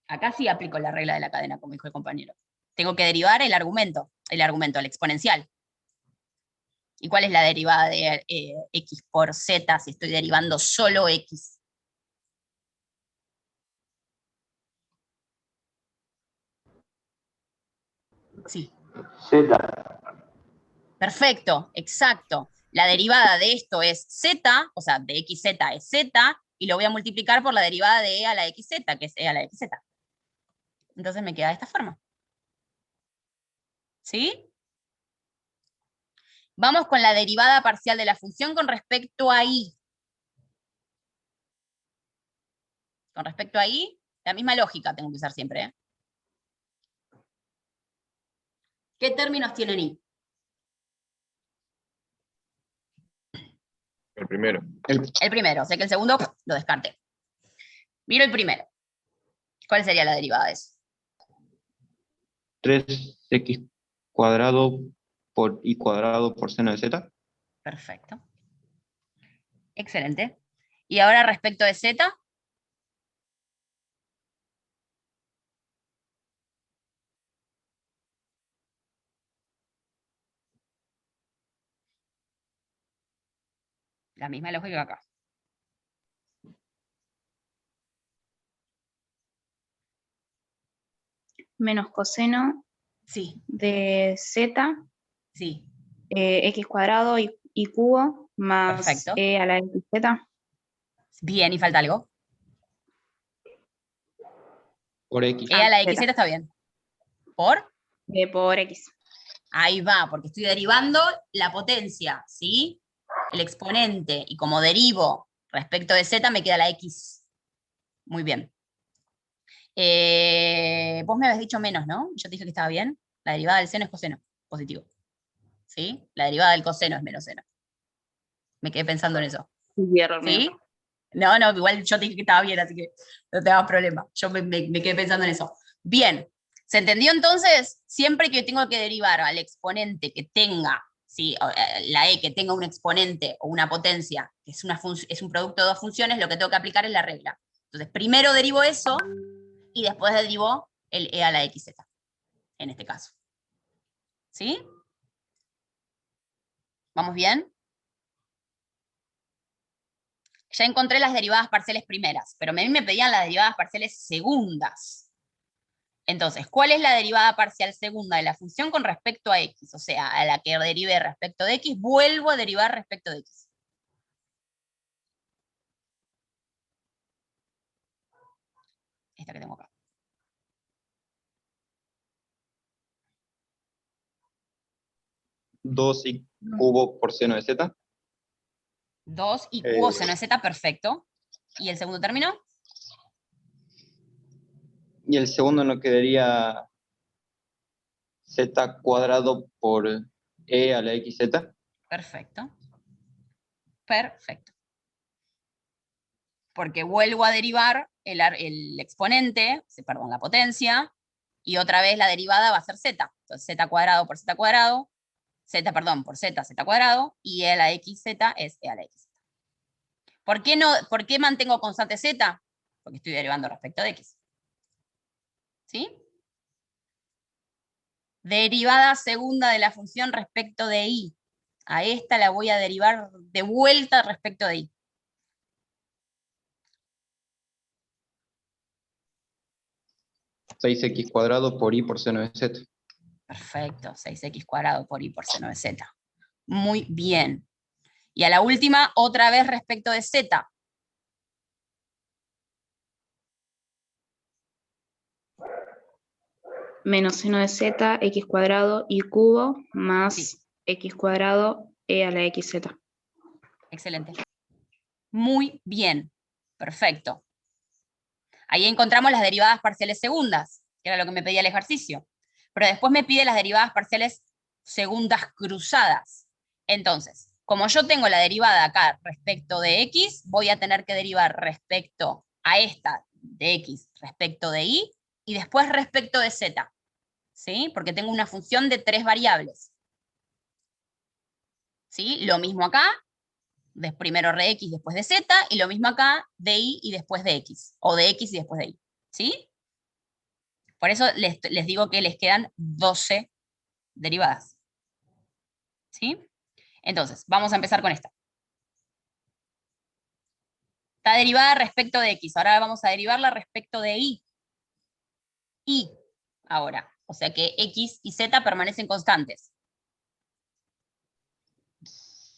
Acá sí aplico la regla de la cadena, como dijo el compañero. Tengo que derivar el argumento, el exponencial. ¿Y cuál es la derivada de x por z si estoy derivando solo x? Sí. Z. Perfecto, exacto. La derivada de esto es z, o sea, de xz es z, y lo voy a multiplicar por la derivada de e a la xz, que es e a la xz. Entonces me queda de esta forma. ¿Sí? Vamos con la derivada parcial de la función con respecto a y. Con respecto a y, la misma lógica tengo que usar siempre, ¿eh? ¿Qué términos tienen y? El primero. El primero, sé que el segundo lo descarté. Miro el primero. ¿Cuál sería la derivada de eso? 3x cuadrado por y cuadrado por seno de z. Perfecto. Excelente. Y ahora respecto de z. La misma lógica que acá. Menos coseno Sí, de z, sí. x cuadrado y cubo más Perfecto. e a la xz. Bien, ¿y falta algo? Por x. E a la xz Z. está bien. ¿Por? Por x. Ahí va, porque estoy derivando la potencia, ¿sí? El exponente, y como derivo respecto de z me queda la x. Muy bien. Vos me habías dicho menos, ¿no? Yo te dije que estaba bien. La derivada del seno es coseno, positivo. ¿Sí? La derivada del coseno es menos seno. Me quedé pensando en eso. ¿Sí? No, igual yo te dije que estaba bien, así que no te hagas problema. Yo me quedé pensando en eso. Bien, ¿se entendió entonces? Siempre que tengo que derivar al exponente que tenga, ¿sí? La e que tenga un exponente o una potencia, que es un producto de dos funciones, lo que tengo que aplicar es la regla. Entonces, primero derivo eso, y después derivo el e a la xz, en este caso. ¿Sí? ¿Vamos bien? Ya encontré las derivadas parciales primeras, pero a mí me pedían las derivadas parciales segundas. Entonces, ¿cuál es la derivada parcial segunda de la función con respecto a x? O sea, a la que derivé respecto de x, vuelvo a derivar respecto de x. Esta que tengo acá. 2y cubo por seno de z. 2 y cubo seno de z, perfecto. ¿Y el segundo término? Y el segundo nos quedaría z cuadrado por e a la xz. Perfecto. Perfecto. Porque vuelvo a derivar el exponente, perdón, la potencia, y otra vez la derivada va a ser z. Entonces z cuadrado por z cuadrado, perdón, por z cuadrado, y e a la xz es e a la xz. ¿Por qué mantengo constante z? Porque estoy derivando respecto de x. ¿Sí? Derivada segunda de la función respecto de y. A esta la voy a derivar de vuelta respecto de y. ¿6x cuadrado por y por seno de z? Perfecto, 6x cuadrado por y por seno de z. Muy bien. Y a la última, otra vez respecto de z. Menos seno de z, x cuadrado y cubo, más Sí. x cuadrado, e a la xz. Excelente. Muy bien. Perfecto. Ahí encontramos las derivadas parciales segundas, que era lo que me pedía el ejercicio. Pero después me pide las derivadas parciales segundas cruzadas. Entonces, como yo tengo la derivada acá respecto de x, voy a tener que derivar respecto a esta de x respecto de y, y después respecto de z. ¿Sí? Porque tengo una función de 3 variables. ¿Sí? Lo mismo acá, primero de x después de z, y lo mismo acá, de y y después de x, o de x y después de y. ¿Sí? Por eso les digo que les quedan 12 derivadas. ¿Sí? Entonces, vamos a empezar con esta. Está derivada respecto de x, ahora vamos a derivarla respecto de y. Y, ahora. O sea que x y z permanecen constantes.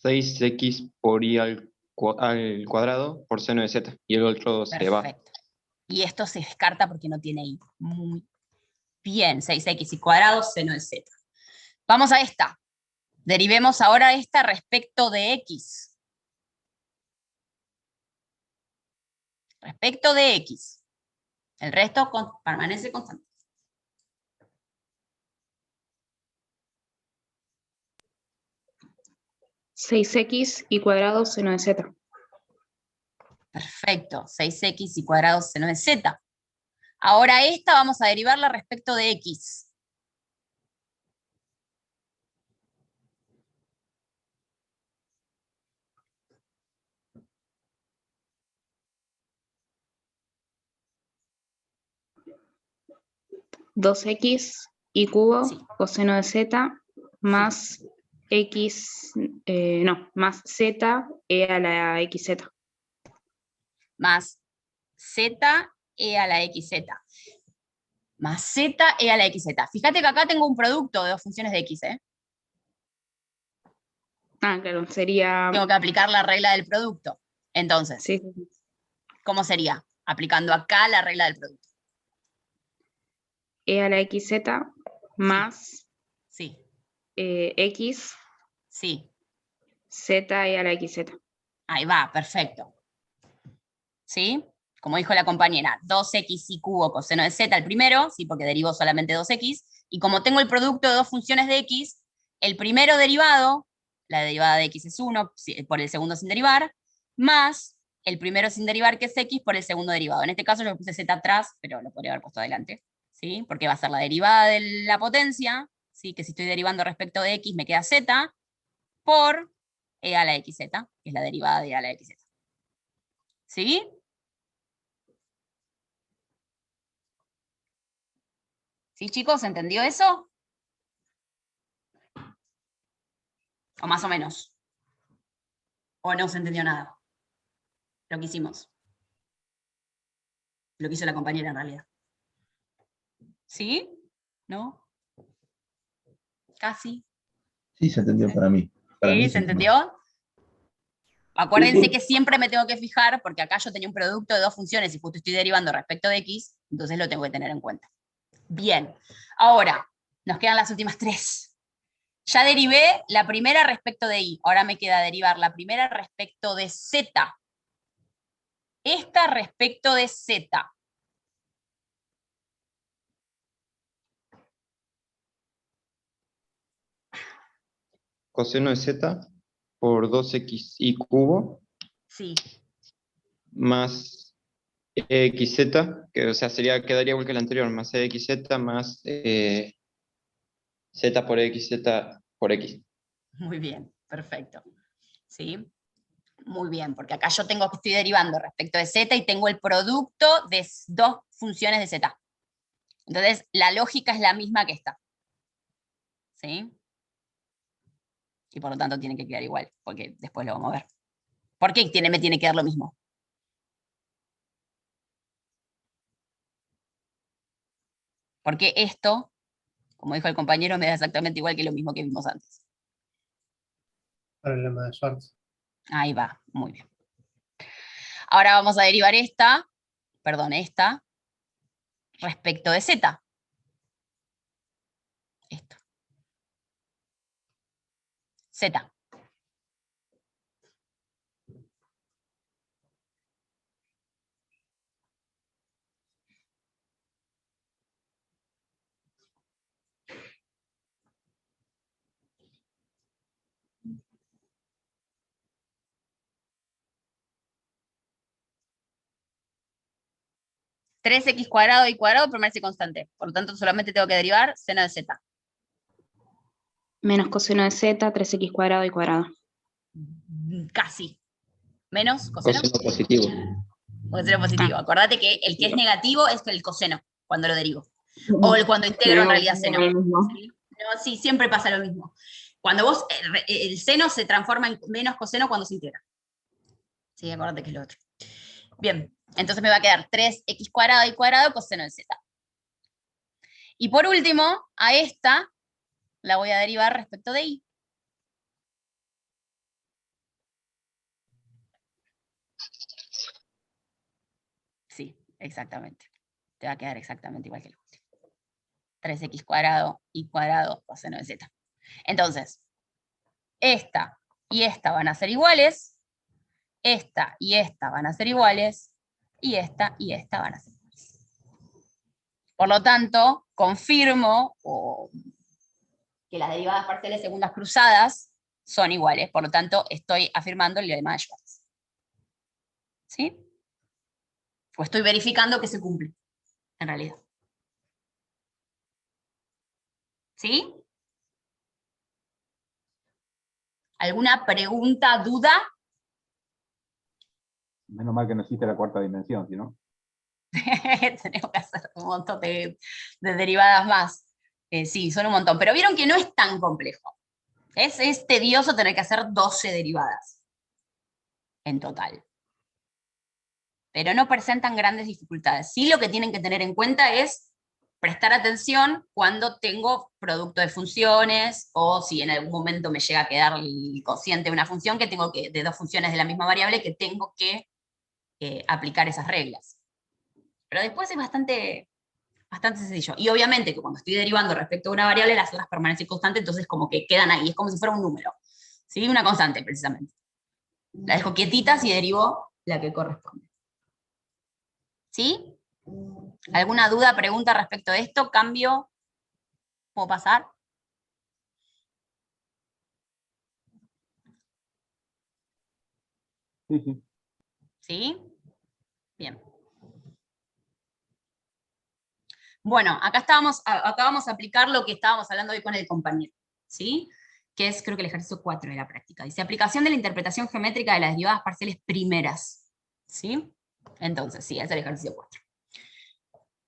6x por y al cuadrado por seno de z. Y el otro se va. Perfecto. Y esto se descarta porque no tiene y. Muy bien, 6x y cuadrado seno de z. Vamos a esta. Derivemos ahora esta respecto de x. Respecto de x. El resto permanece constante. (6x y cuadrado seno de z). Perfecto, 6x y cuadrado seno de z. Ahora esta vamos a derivarla respecto de x. (2x y cubo Sí. coseno de z más x, más z e a la xz. Más z e a la xz. Más z e a la xz. Fíjate que acá tengo un producto de dos funciones de x, ¿eh? Ah, claro, sería... Tengo que aplicar la regla del producto. Entonces, Sí. ¿cómo sería? Aplicando acá la regla del producto. E a la xz más Sí, x, sí. z e a la xz. Ahí va, perfecto. ¿Sí? Como dijo la compañera, 2x y cubo coseno de z el primero, sí, porque derivo solamente 2x, y como tengo el producto de dos funciones de x, el primero derivado, la derivada de x es 1 por el segundo sin derivar, más el primero sin derivar que es x por el segundo derivado. En este caso yo puse z atrás, pero lo podría haber puesto adelante, ¿sí? Porque va a ser la derivada de la potencia, ¿sí? Que si estoy derivando respecto de x me queda z, por e a la xz, que es la derivada de e a la xz. ¿Sí? ¿Sí, chicos? ¿Entendió eso? O más o menos. O no se entendió nada. Lo que hicimos. Lo que hizo la compañera en realidad. ¿Sí? ¿No? Casi. Sí, se entendió para mí. Para ¿Sí? mí ¿Se entendió. entendió? Acuérdense que siempre me tengo que fijar, porque acá yo tenía un producto de 2 funciones y justo estoy derivando respecto de X, entonces lo tengo que tener en cuenta. Bien, ahora, nos quedan las últimas 3. Ya derivé la primera respecto de Y, ahora me queda derivar la primera respecto de Z. Esta respecto de Z. Coseno de z por 2xy cubo Sí, más xz, que o sea, quedaría igual que el anterior, más xz más z por xz por x. muy bien, perfecto. ¿Sí? Muy bien, porque acá yo estoy derivando respecto de Z y tengo el producto de 2 funciones de Z. Entonces, la lógica es la misma que esta. ¿Sí? Y por lo tanto tiene que quedar igual, porque después lo vamos a ver. ¿Por qué me tiene que dar lo mismo? Porque esto, como dijo el compañero, me da exactamente igual que lo mismo que vimos antes. Problema de Schwarz. Ahí va, muy bien. Ahora vamos a derivar esta respecto de Z. Esto. Z. (3x cuadrado y cuadrado) permanece constante. Por lo tanto, solamente tengo que derivar seno de Z. Menos coseno de z, 3x cuadrado y cuadrado. Casi. Menos coseno. Coseno positivo. Coseno positivo. Acordate que el que es negativo es el coseno, cuando lo derivo. O cuando integro en Tenemos realidad seno. lo mismo. ¿Sí? No, sí, siempre pasa lo mismo. Cuando vos, el seno se transforma en menos coseno cuando se integra. Sí, acordate que es lo otro. Bien, entonces me va a quedar 3x cuadrado y cuadrado coseno de z. Y por último, a esta la voy a derivar respecto de y. Sí, exactamente. Te va a quedar exactamente igual que el último. 3x cuadrado y cuadrado coseno de z. Entonces, esta y esta van a ser iguales, esta y esta van a ser iguales, y esta van a ser iguales. Por lo tanto, confirmo que las derivadas parciales segundas cruzadas son iguales. Por lo tanto, estoy afirmando el lema de Schwarz. ¿Sí? O estoy verificando que se cumple, en realidad. ¿Sí? ¿Alguna pregunta, duda? Menos mal que no existe la cuarta dimensión, ¿sí, no? Tenemos que hacer un montón de derivadas más. Sí, son un montón. Pero vieron que no es tan complejo. Es tedioso tener que hacer 12 derivadas en total. Pero no presentan grandes dificultades. Sí, lo que tienen que tener en cuenta es prestar atención cuando tengo producto de funciones, o si en algún momento me llega a quedar el cociente de una función, de 2 funciones de la misma variable, que tengo que aplicar esas reglas. Pero después es bastante sencillo. Y obviamente que cuando estoy derivando respecto a una variable, las otras permanecen constantes, entonces como que quedan ahí, es como si fuera un número. ¿Sí? Una constante, precisamente. La dejo quietitas y derivo la que corresponde. ¿Sí? ¿Alguna duda, pregunta respecto a esto? ¿Cambio? ¿Puedo pasar? Sí, sí. ¿Sí? Bien. Bueno, acá vamos a aplicar lo que estábamos hablando hoy con el compañero, ¿sí? Que es, creo que el ejercicio 4 de la práctica. Dice, aplicación de la interpretación geométrica de las derivadas parciales primeras, ¿sí? Entonces, sí, es el ejercicio 4.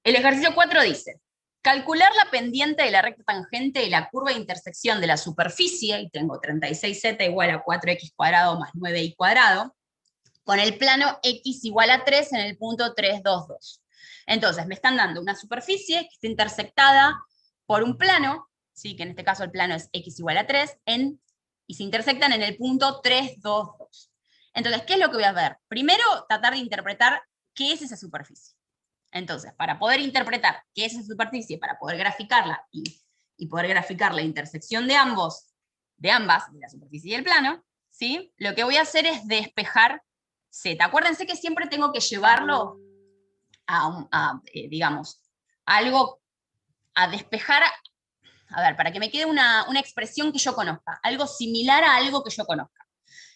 El ejercicio 4 dice, calcular la pendiente de la recta tangente de la curva de intersección de la superficie, y tengo 36z igual a 4x cuadrado más 9y cuadrado, con el plano x igual a 3 en el punto 3, 2, 2. Entonces, me están dando una superficie que está intersectada por un plano, ¿sí? Que en este caso el plano es x igual a 3, y se intersectan en el punto 3, 2, 2. Entonces, ¿qué es lo que voy a ver? Primero, tratar de interpretar qué es esa superficie. Entonces, para poder interpretar qué es esa superficie, para poder graficarla y poder graficar la intersección de ambas, de la superficie y el plano, ¿sí? Lo que voy a hacer es despejar Z. Acuérdense que siempre tengo que llevarlo digamos, algo, a despejar, a ver, para que me quede una expresión que yo conozca, algo similar a algo que yo conozca.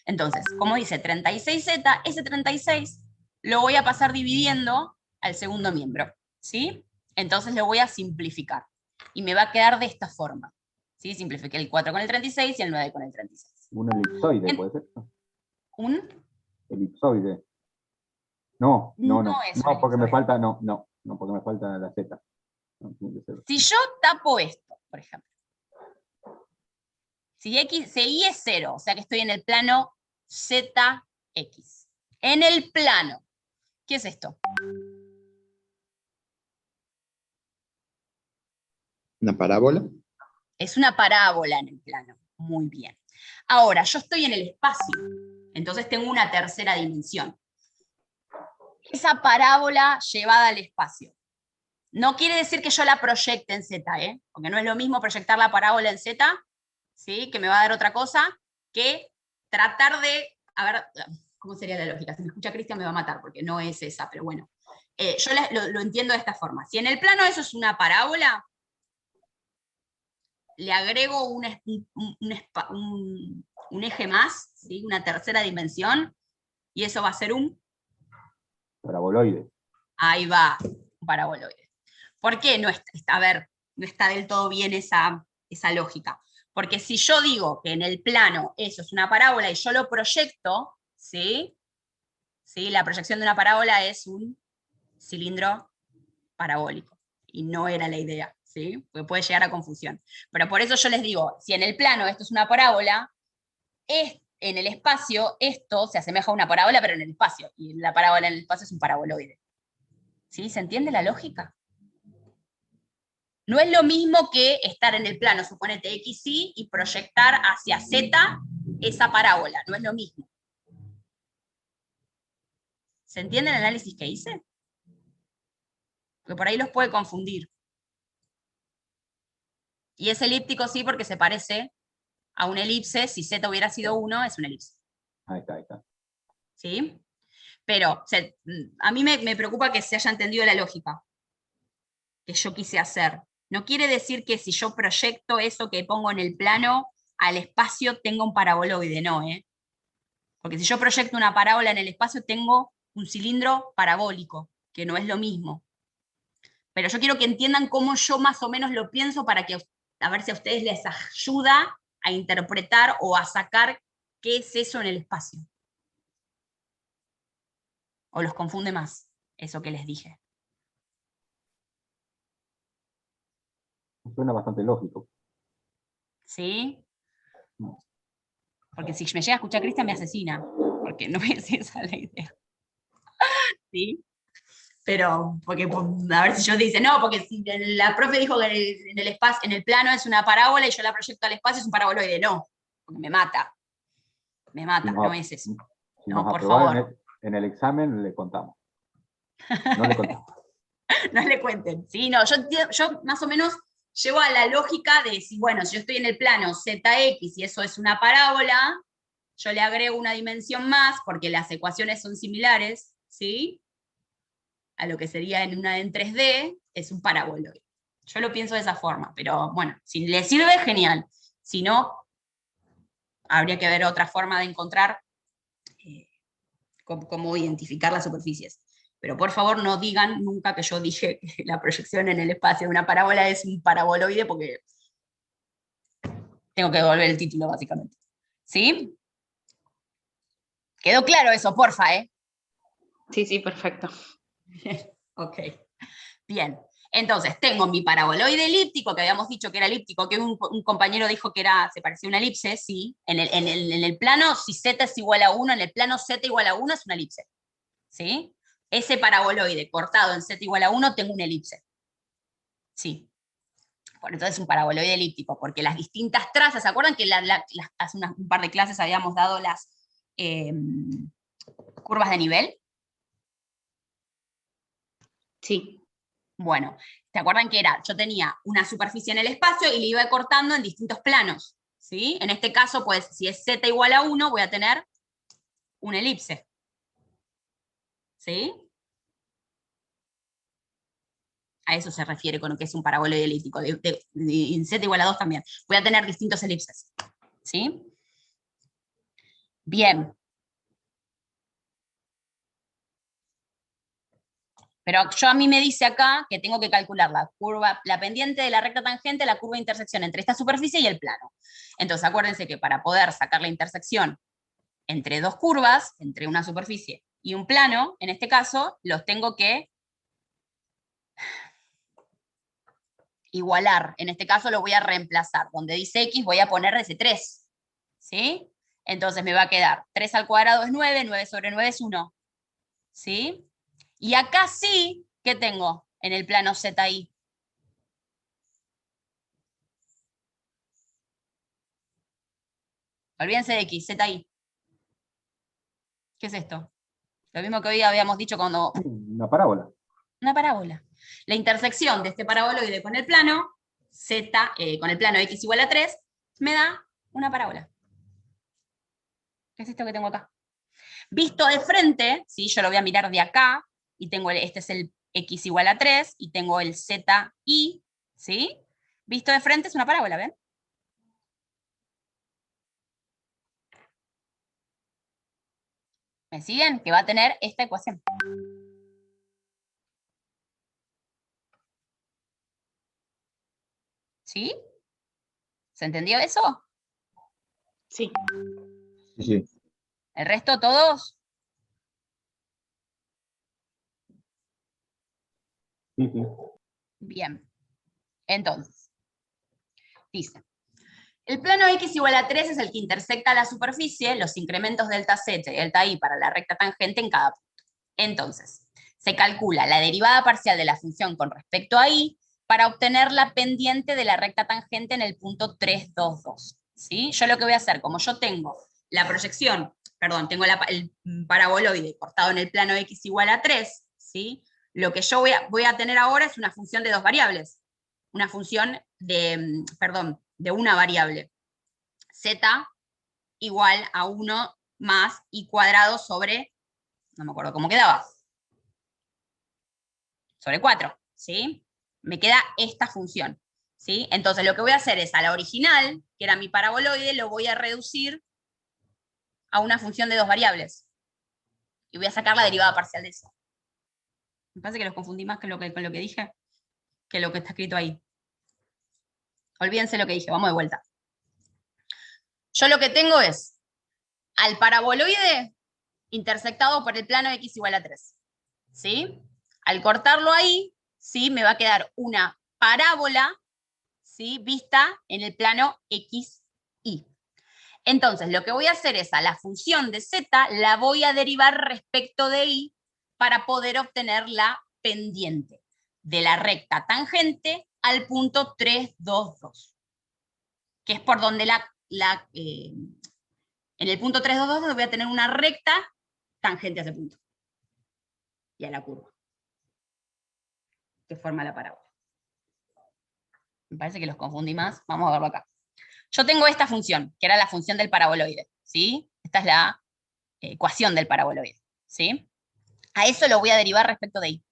Entonces, como dice 36z, ese 36 lo voy a pasar dividiendo al segundo miembro, ¿sí? Entonces lo voy a simplificar, y me va a quedar de esta forma, ¿sí? Simplifiqué el 4 con el 36 y el 9 con el 36. Un elipsoide, ¿puede ser? ¿Un? Elipsoide. No, es un porque me elipsoide. falta, porque me falta la Z. No, tiene que ser. Si yo tapo esto, por ejemplo, si y es 0, o sea que estoy en el plano ZX. En el plano, ¿qué es esto? ¿Una parábola? Es una parábola en el plano. Muy bien. Ahora, yo estoy en el espacio, entonces tengo una tercera dimensión. Esa parábola llevada al espacio. No quiere decir que yo la proyecte en Z, porque no es lo mismo proyectar la parábola en Z, ¿sí? Que me va a dar otra cosa, que tratar de, a ver, ¿cómo sería la lógica? Si me escucha Cristian me va a matar, porque no es esa, pero bueno. Yo lo entiendo de esta forma. Si en el plano eso es una parábola, le agrego un eje más, ¿sí? Una tercera dimensión, y eso va a ser un... Paraboloide. Ahí va, un paraboloide. ¿Por qué no está, a ver, no está del todo bien esa lógica? Porque si yo digo que en el plano eso es una parábola y yo lo proyecto, ¿sí? ¿Sí? La proyección de una parábola es un cilindro parabólico, y no era la idea, ¿sí? Porque puede llegar a confusión. Pero por eso yo les digo, si en el plano esto es una parábola, en el espacio esto se asemeja a una parábola, pero en el espacio, y la parábola en el espacio es un paraboloide. ¿Sí? ¿Se entiende la lógica? No es lo mismo que estar en el plano, suponete XY, y proyectar hacia Z esa parábola, no es lo mismo. ¿Se entiende el análisis que hice? Porque por ahí los puede confundir. Y es elíptico sí porque se parece a una elipse, si Z hubiera sido 1, es una elipse. Ahí está. ¿Sí? Pero a mí me preocupa que se haya entendido la lógica que yo quise hacer. No quiere decir que si yo proyecto eso que pongo en el plano al espacio tenga un paraboloide, no, Porque si yo proyecto una parábola en el espacio tengo un cilindro parabólico, que no es lo mismo. Pero yo quiero que entiendan cómo yo más o menos lo pienso para que, a ver si a ustedes les ayuda a interpretar o a sacar qué es eso en el espacio. O los confunde más, eso que les dije. Suena bastante lógico. ¿Sí? Porque si me llega a escuchar Cristian me asesina, porque no es esa la idea. ¿Sí? Pero, porque, a ver si yo dice, no, porque si la profe dijo que en el espacio, en el plano es una parábola y yo la proyecto al espacio es un paraboloide, no, porque me mata, no es eso. Si No, nos por aprobaron favor. en el examen, le contamos. No le contamos. No le cuenten. Sí, no, yo más o menos llevo a la lógica de si, bueno, si yo estoy en el plano ZX y eso es una parábola, yo le agrego una dimensión más, porque las ecuaciones son similares, ¿sí? A lo que sería en 3D, es un paraboloide. Yo lo pienso de esa forma, pero bueno, si le sirve, genial. Si no, habría que ver otra forma de encontrar cómo identificar las superficies. Pero por favor no digan nunca que yo dije que la proyección en el espacio de una parábola es un paraboloide, porque tengo que devolver el título básicamente. ¿Sí? ¿Quedó claro eso, porfa, Sí, perfecto. Ok, bien. Entonces, tengo mi paraboloide elíptico, que habíamos dicho que era elíptico, que un compañero dijo que se parecía a una elipse, sí. En el plano, si z es igual a 1, en el plano z igual a 1 es una elipse. ¿Sí? Ese paraboloide cortado en z igual a 1, tengo una elipse. Sí. Bueno, entonces es un paraboloide elíptico, porque las distintas trazas, ¿se acuerdan que hace un par de clases habíamos dado las curvas de nivel? Sí. Bueno, ¿te acuerdan que yo tenía una superficie en el espacio y le iba cortando en distintos planos? ¿Sí? En este caso, pues, si es z igual a 1, voy a tener una elipse. ¿Sí? A eso se refiere con lo que es un paraboloide elíptico. En z igual a 2 también. Voy a tener distintos elipses. ¿Sí? Bien. Pero a mí me dice acá que tengo que calcular la pendiente de la recta tangente, la curva de intersección entre esta superficie y el plano. Entonces acuérdense que para poder sacar la intersección entre dos curvas, entre una superficie y un plano, en este caso, los tengo que igualar. En este caso lo voy a reemplazar. Donde dice x voy a poner ese 3. ¿Sí? Entonces me va a quedar 3 al cuadrado es 9, 9 sobre 9 es 1. ¿Sí? Y acá sí, ¿qué tengo en el plano ZI? Olvídense de X, ZI. ¿Qué es esto? Lo mismo que hoy habíamos dicho cuando... Una parábola. Una parábola. La intersección de este paraboloide con el plano, con el plano X igual a 3, me da una parábola. ¿Qué es esto que tengo acá? Visto de frente, ¿sí? Yo lo voy a mirar de acá, y tengo este es el X igual a 3, y tengo el ZI, ¿sí? Visto de frente es una parábola, ¿ven? ¿Me siguen? Que va a tener esta ecuación. ¿Sí? ¿Se entendió eso? Sí. Sí, sí. ¿El resto todos? Sí, sí. Bien. Entonces, dice, el plano X igual a 3 es el que intersecta la superficie, los incrementos delta Z y delta I para la recta tangente en cada punto. Entonces, se calcula la derivada parcial de la función con respecto a I para obtener la pendiente de la recta tangente en el punto 3, 2, 2. ¿Sí? Yo lo que voy a hacer, como yo tengo la proyección, perdón, tengo el paraboloide cortado en el plano X igual a 3, ¿sí? Lo que yo voy a tener ahora es una función de dos variables. Una función de una variable. Z igual a 1 más I cuadrado sobre, no me acuerdo cómo quedaba, sobre 4, ¿sí? Me queda esta función, ¿sí? Entonces lo que voy a hacer es a la original, que era mi paraboloide, lo voy a reducir a una función de dos variables. Y voy a sacar la derivada parcial de eso. Me parece que los confundí más con lo que dije, que lo que está escrito ahí. Olvídense lo que dije, vamos de vuelta. Yo lo que tengo es al paraboloide intersectado por el plano X igual a 3. ¿Sí? Al cortarlo ahí, ¿sí? Me va a quedar una parábola, ¿sí? Vista en el plano XY. Entonces, lo que voy a hacer es a la función de Z la voy a derivar respecto de Y para poder obtener la pendiente de la recta tangente al punto 3, 2, 2. Que es por donde en el punto 3, 2, 2 voy a tener una recta tangente a ese punto. Y a la curva. Que forma la parábola. Me parece que los confundí más. Vamos a verlo acá. Yo tengo esta función, que era la función del paraboloide. ¿Sí? Esta es la ecuación del paraboloide. ¿Sí? A eso lo voy a derivar respecto de Y.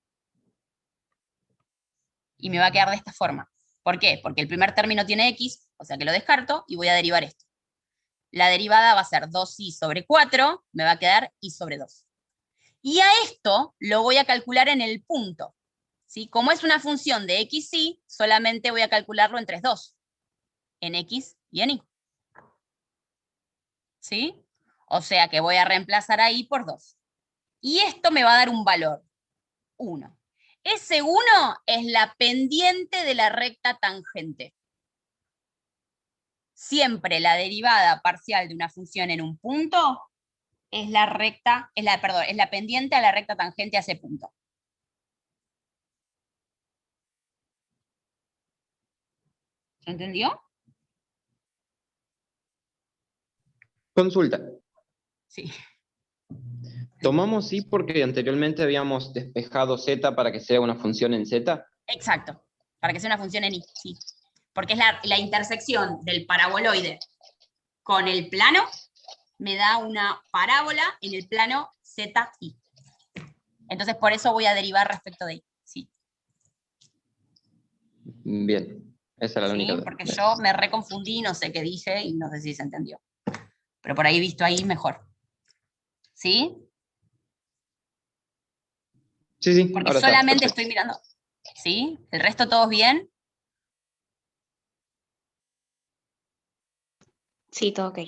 Y me va a quedar de esta forma. ¿Por qué? Porque el primer término tiene X, o sea que lo descarto, y voy a derivar esto. La derivada va a ser 2i sobre 4, me va a quedar i sobre 2. Y a esto lo voy a calcular en el punto. ¿Sí? Como es una función de x, y, solamente voy a calcularlo en 3, 2. En x y en y. ¿Sí? O sea que voy a reemplazar a y por 2. Y esto me va a dar un valor, 1. S1 es la pendiente de la recta tangente. Siempre la derivada parcial de una función en un punto es la pendiente a la recta tangente a ese punto. ¿Se entendió? Consulta. Sí. ¿Tomamos sí porque anteriormente habíamos despejado z para que sea una función en z? Exacto, para que sea una función en i, sí. Porque es la intersección del paraboloide con el plano, me da una parábola en el plano ZI. Entonces por eso voy a derivar respecto de i, sí. Bien, esa era la única duda. Porque yo me reconfundí, no sé qué dije y no sé si se entendió. Pero por ahí visto ahí mejor. ¿Sí? Sí, sí, Porque ahora está, solamente perfecto. estoy mirando. ¿Sí? ¿El resto todos bien? Sí, todo ok.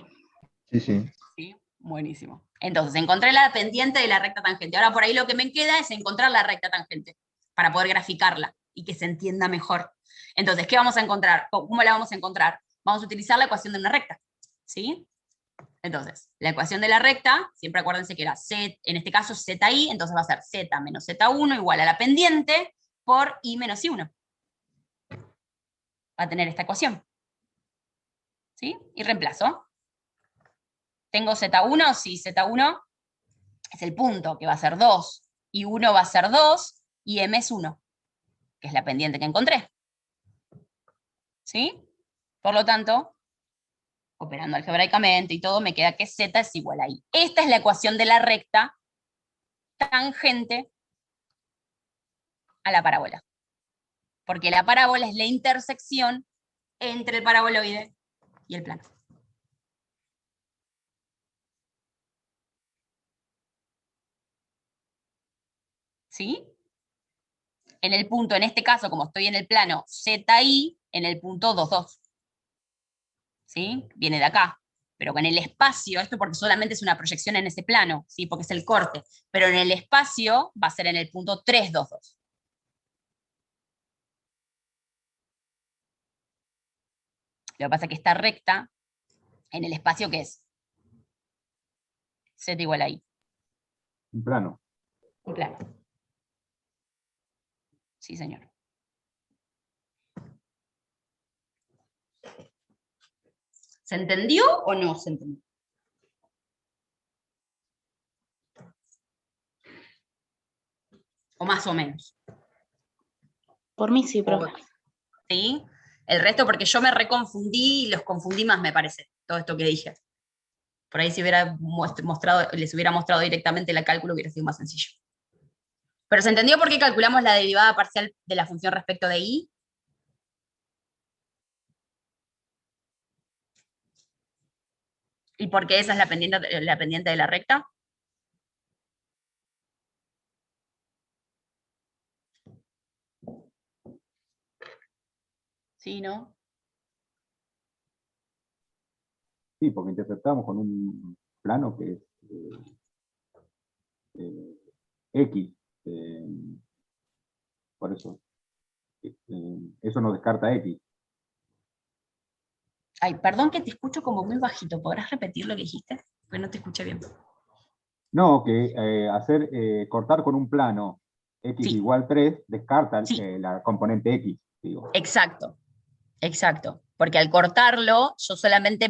Sí, sí. Sí, buenísimo. Entonces, encontré la pendiente de la recta tangente. Ahora por ahí lo que me queda es encontrar la recta tangente para poder graficarla y que se entienda mejor. Entonces, ¿qué vamos a encontrar? ¿Cómo la vamos a encontrar? Vamos a utilizar la ecuación de una recta. ¿Sí? Entonces, la ecuación de la recta, siempre acuérdense que era z, en este caso ZI, entonces va a ser z menos Z1 igual a la pendiente por I menos I1. Va a tener esta ecuación. ¿Sí? Y reemplazo. Tengo Z1, sí, Z1 es el punto, que va a ser 2. Y 1 va a ser 2, y M es 1, que es la pendiente que encontré. ¿Sí? Por lo tanto, operando algebraicamente y todo, me queda que Z es igual a I. Esta es la ecuación de la recta tangente a la parábola. Porque la parábola es la intersección entre el paraboloide y el plano. ¿Sí? En el punto, en este caso, como estoy en el plano ZI, en el punto 2, 2. ¿Sí? Viene de acá. Pero en el espacio, esto porque solamente es una proyección en ese plano, ¿sí? Porque es el corte. Pero en el espacio va a ser en el punto 3, 2, 2. Lo que pasa es que esta recta, en el espacio, ¿qué es? Z igual a I. Un plano. Un plano. Sí, señor. ¿Se entendió o no se entendió? O más o menos. Por mí sí, profe. ¿Sí? El resto porque yo me reconfundí y los confundí más, me parece, todo esto que dije. Por ahí si hubiera les hubiera mostrado directamente el cálculo hubiera sido más sencillo. ¿Pero se entendió por qué calculamos la derivada parcial de la función respecto de i? ¿Y por qué esa es la pendiente de la recta? ¿Sí, no? Sí, porque interpretamos con un plano que es X. Por eso. Eso nos descarta X. Ay, perdón que te escucho como muy bajito. ¿Podrás repetir lo que dijiste? Porque no te escuché bien. No, que cortar con un plano X Sí. igual 3 descarta Sí. la componente X. Digo. Exacto, exacto. Porque al cortarlo, yo solamente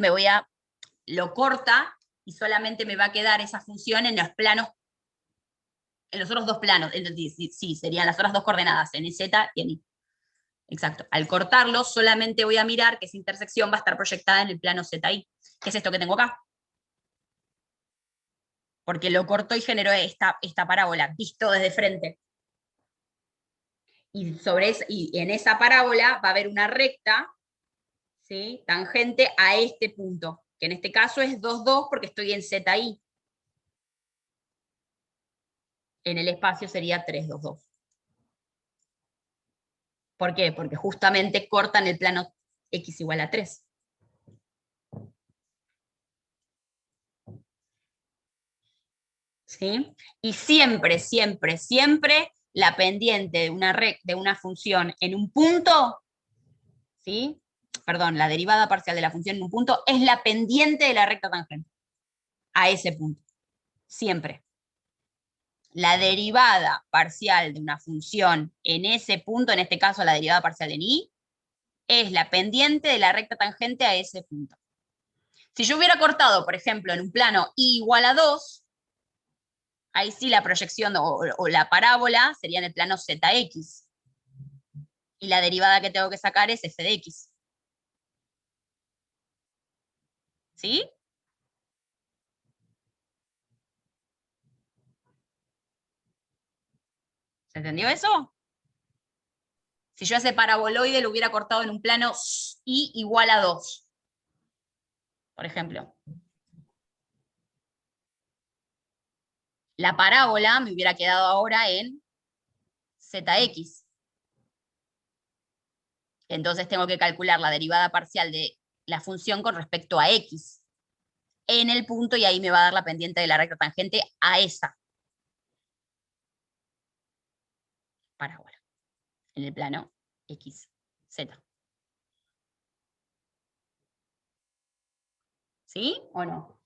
lo corta y solamente me va a quedar esa función en los planos, en los otros dos planos. Sí, serían las otras dos coordenadas, en Z y en Y. Exacto. Al cortarlo, solamente voy a mirar que esa intersección va a estar proyectada en el plano ZI, que es esto que tengo acá. Porque lo cortó y generó esta parábola, visto desde frente. Y en esa parábola va a haber una recta, ¿sí? Tangente a este punto, que en este caso es 2, 2 porque estoy en ZI. En el espacio sería 3, 2, 2. ¿Por qué? Porque justamente cortan el plano X igual a 3. ¿Sí? Y siempre, siempre, siempre la pendiente de una función en un punto, ¿sí? Perdón, la derivada parcial de la función en un punto es la pendiente de la recta tangente a ese punto, siempre. La derivada parcial de una función en ese punto, en este caso la derivada parcial en y, es la pendiente de la recta tangente a ese punto. Si yo hubiera cortado, por ejemplo, en un plano y igual a 2, ahí sí la proyección o la parábola sería en el plano zx. Y la derivada que tengo que sacar es f de x. ¿Sí? ¿Se entendió eso? Si yo ese paraboloide lo hubiera cortado en un plano y igual a 2, por ejemplo. La parábola me hubiera quedado ahora en zx. Entonces tengo que calcular la derivada parcial de la función con respecto a x en el punto, y ahí me va a dar la pendiente de la recta tangente a esa parábola, en el plano x, z. ¿Sí o no?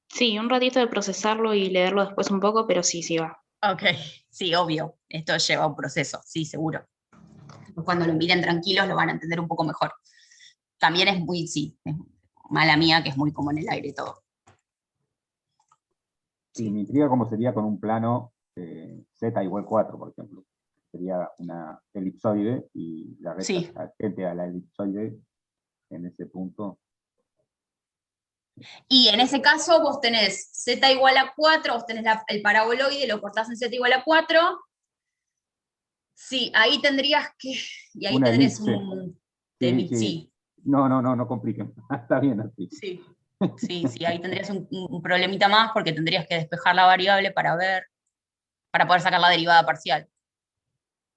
Sí, un ratito de procesarlo y leerlo después un poco, pero sí, sí va. Ok, sí, obvio. Esto lleva un proceso, sí, seguro. Cuando lo miren tranquilos lo van a entender un poco mejor. También es muy, sí, es mala mía que es muy como en el aire todo. Sí, me intriga cómo sería con un plano z igual 4, por ejemplo. Sería una elipsoide y la recta Sí. tangente a la elipsoide en ese punto. Y en ese caso vos tenés z igual a 4, vos tenés el paraboloide, lo cortás en z igual a 4. Sí, ahí tendrías que... Y ahí Una tendrías elipse. un... Sí, sí. Sí. No compliquen. Está bien así. Sí, sí, ahí tendrías un problemita más porque tendrías que despejar la variable para poder sacar la derivada parcial.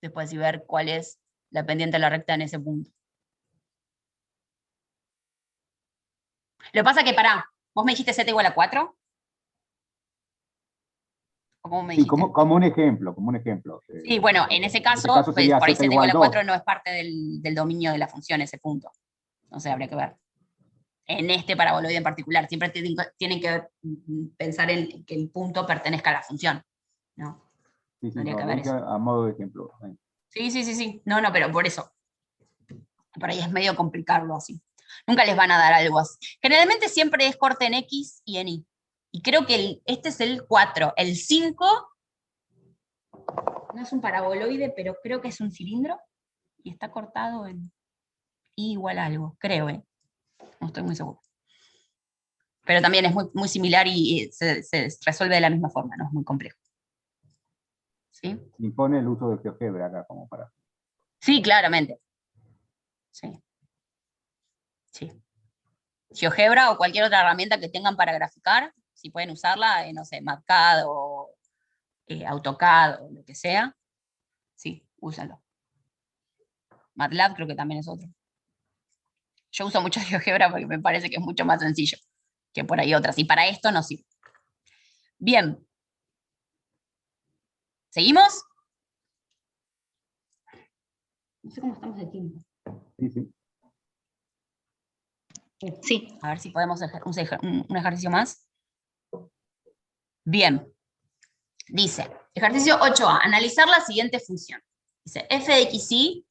Después y ver cuál es la pendiente de la recta en ese punto. Lo que pasa que, ¿vos me dijiste z igual a 4? ¿O cómo me Sí, dijiste? como un ejemplo, como un ejemplo. Sí, bueno, en ese caso pues, sería por ahí z z igual a 4 2. no es parte del dominio de la función ese punto. No sé, habría que ver. En este paraboloide en particular, siempre tienen que pensar en que el punto pertenezca a la función, ¿no? Sí, Tendría que lo ver dije eso. a modo de ejemplo. Sí. No, pero por eso. Por ahí es medio complicarlo así. Nunca les van a dar algo así. Generalmente siempre es corte en X y en Y. Y creo que este es el 4. El 5 no es un paraboloide, pero creo que es un cilindro. Y está cortado en Y igual a algo, creo, no estoy muy seguro. Pero también es muy similar y se resuelve de la misma forma, no es muy complejo. ¿Sí? Impone el uso de GeoGebra acá como para... Sí, claramente. Sí. GeoGebra o cualquier otra herramienta que tengan para graficar, si pueden usarla, no sé, MatCAD o AutoCAD o lo que sea, sí, úsenlo. MATLAB creo que también es otro. Yo uso mucho GeoGebra porque me parece que es mucho más sencillo que por ahí otras. Y para esto no sirve. Bien. ¿Seguimos? No sé cómo estamos de tiempo. Sí. Sí. A ver si podemos hacer un ejercicio más. Bien. Dice, ejercicio 8a, analizar la siguiente función. Dice, f de xy,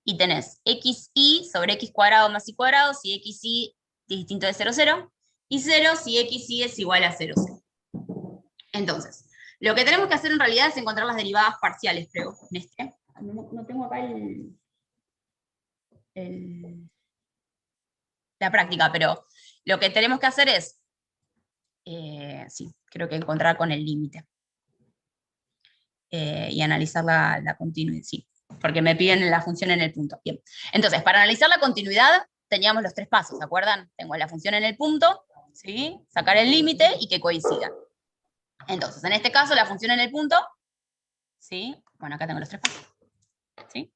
y tenés xy sobre x cuadrado más y cuadrado, si xy es distinto de 0, 0, y 0 si xy es igual a 0, 0. Entonces, lo que tenemos que hacer en realidad es encontrar las derivadas parciales, creo, en este. No tengo acá la práctica, pero lo que tenemos que hacer es, sí, creo que encontrar con el límite. Y analizar la continuidad, sí, porque me piden la función en el punto. Bien. Entonces, para analizar la continuidad, teníamos los 3 pasos, ¿se acuerdan? Tengo la función en el punto, ¿sí? Sacar el límite y que coincidan. Entonces, en este caso, la función en el punto, ¿sí? Bueno, acá tengo los 3 pasos, ¿sí?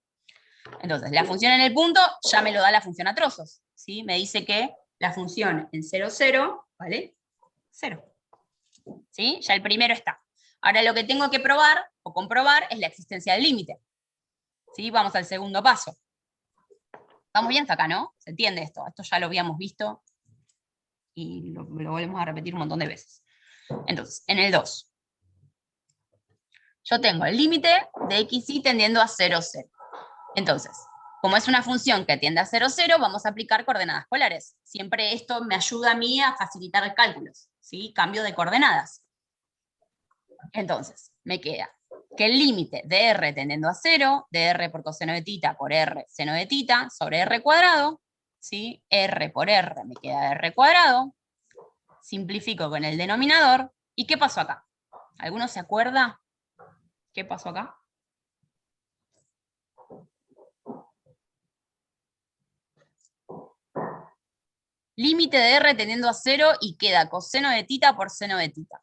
Entonces, la función en el punto ya me lo da la función a trozos, ¿sí? Me dice que la función en 0, 0, ¿vale? 0. ¿Sí? Ya el primero está. Ahora lo que tengo que probar o comprobar es la existencia del límite. ¿Sí? Vamos al segundo paso. Estamos bien hasta acá, ¿no? ¿Se entiende esto? Esto ya lo habíamos visto y lo volvemos a repetir un montón de veces. Entonces, en el 2. Yo tengo el límite de xy tendiendo a 0, 0. Entonces, como es una función que tiende a 0, 0, vamos a aplicar coordenadas polares. Siempre esto me ayuda a mí a facilitar cálculos, ¿sí? Cambio de coordenadas. Entonces, me queda que el límite de r tendiendo a 0, de r por coseno de tita por r seno de tita, sobre r cuadrado, ¿sí? R por r me queda r cuadrado, simplifico con el denominador, ¿y qué pasó acá? ¿Alguno se acuerda qué pasó acá? Límite de r tendiendo a 0 y queda coseno de tita por seno de tita.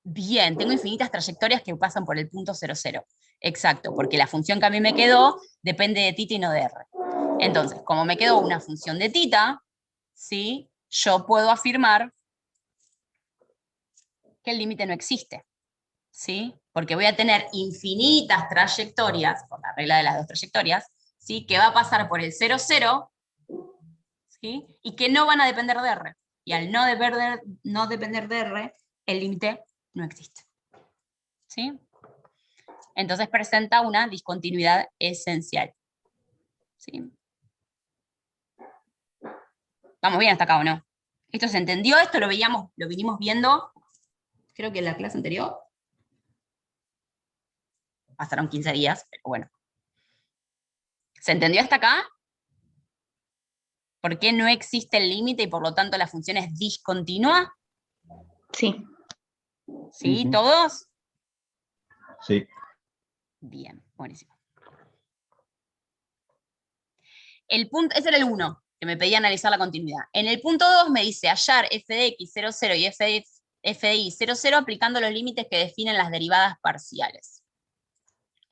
Bien, tengo infinitas trayectorias que pasan por el punto 0, 0. Exacto, porque la función que a mí me quedó depende de tita y no de r. Entonces, como me quedó una función de tita, ¿sí? Yo puedo afirmar que el límite no existe. ¿Sí? Porque voy a tener infinitas trayectorias, por la regla de las dos trayectorias, ¿sí? Que va a pasar por el 0, 0, ¿sí? Y que no van a depender de r. Y al no depender de r, el límite no existe. ¿Sí? Entonces presenta una discontinuidad esencial. ¿Sí? ¿Vamos bien hasta acá o no? ¿Esto se entendió? Esto lo vinimos viendo, creo que en la clase anterior. Pasaron 15 días, pero bueno. ¿Se entendió hasta acá? ¿Por qué no existe el límite y por lo tanto la función es discontinua? Sí. ¿Sí? ¿Todos? Sí. Bien, buenísimo. Ese era el 1, que me pedía analizar la continuidad. En el punto 2 me dice hallar f de x 0, 0 y f de y 0, 0 aplicando los límites que definen las derivadas parciales.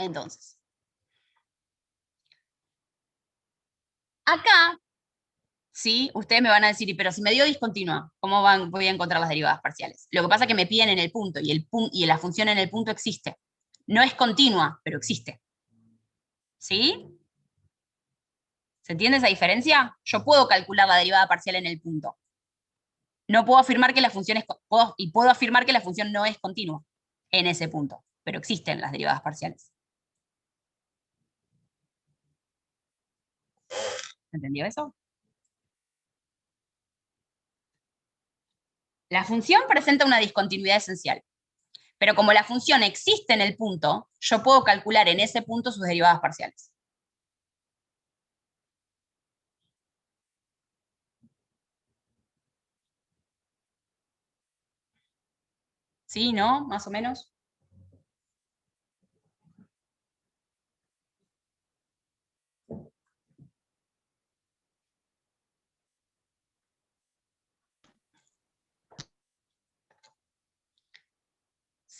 Entonces, acá, ¿sí? Ustedes me van a decir, pero si me dio discontinua, ¿cómo voy a encontrar las derivadas parciales? Lo que pasa es que me piden en el punto, y la función en el punto existe. No es continua, pero existe. ¿Sí? ¿Se entiende esa diferencia? Yo puedo calcular la derivada parcial en el punto. No puedo afirmar que la función puedo afirmar que la función no es continua en ese punto, pero existen las derivadas parciales. ¿Entendió eso? La función presenta una discontinuidad esencial, pero como la función existe en el punto, yo puedo calcular en ese punto sus derivadas parciales. ¿Sí? ¿No? Más o menos.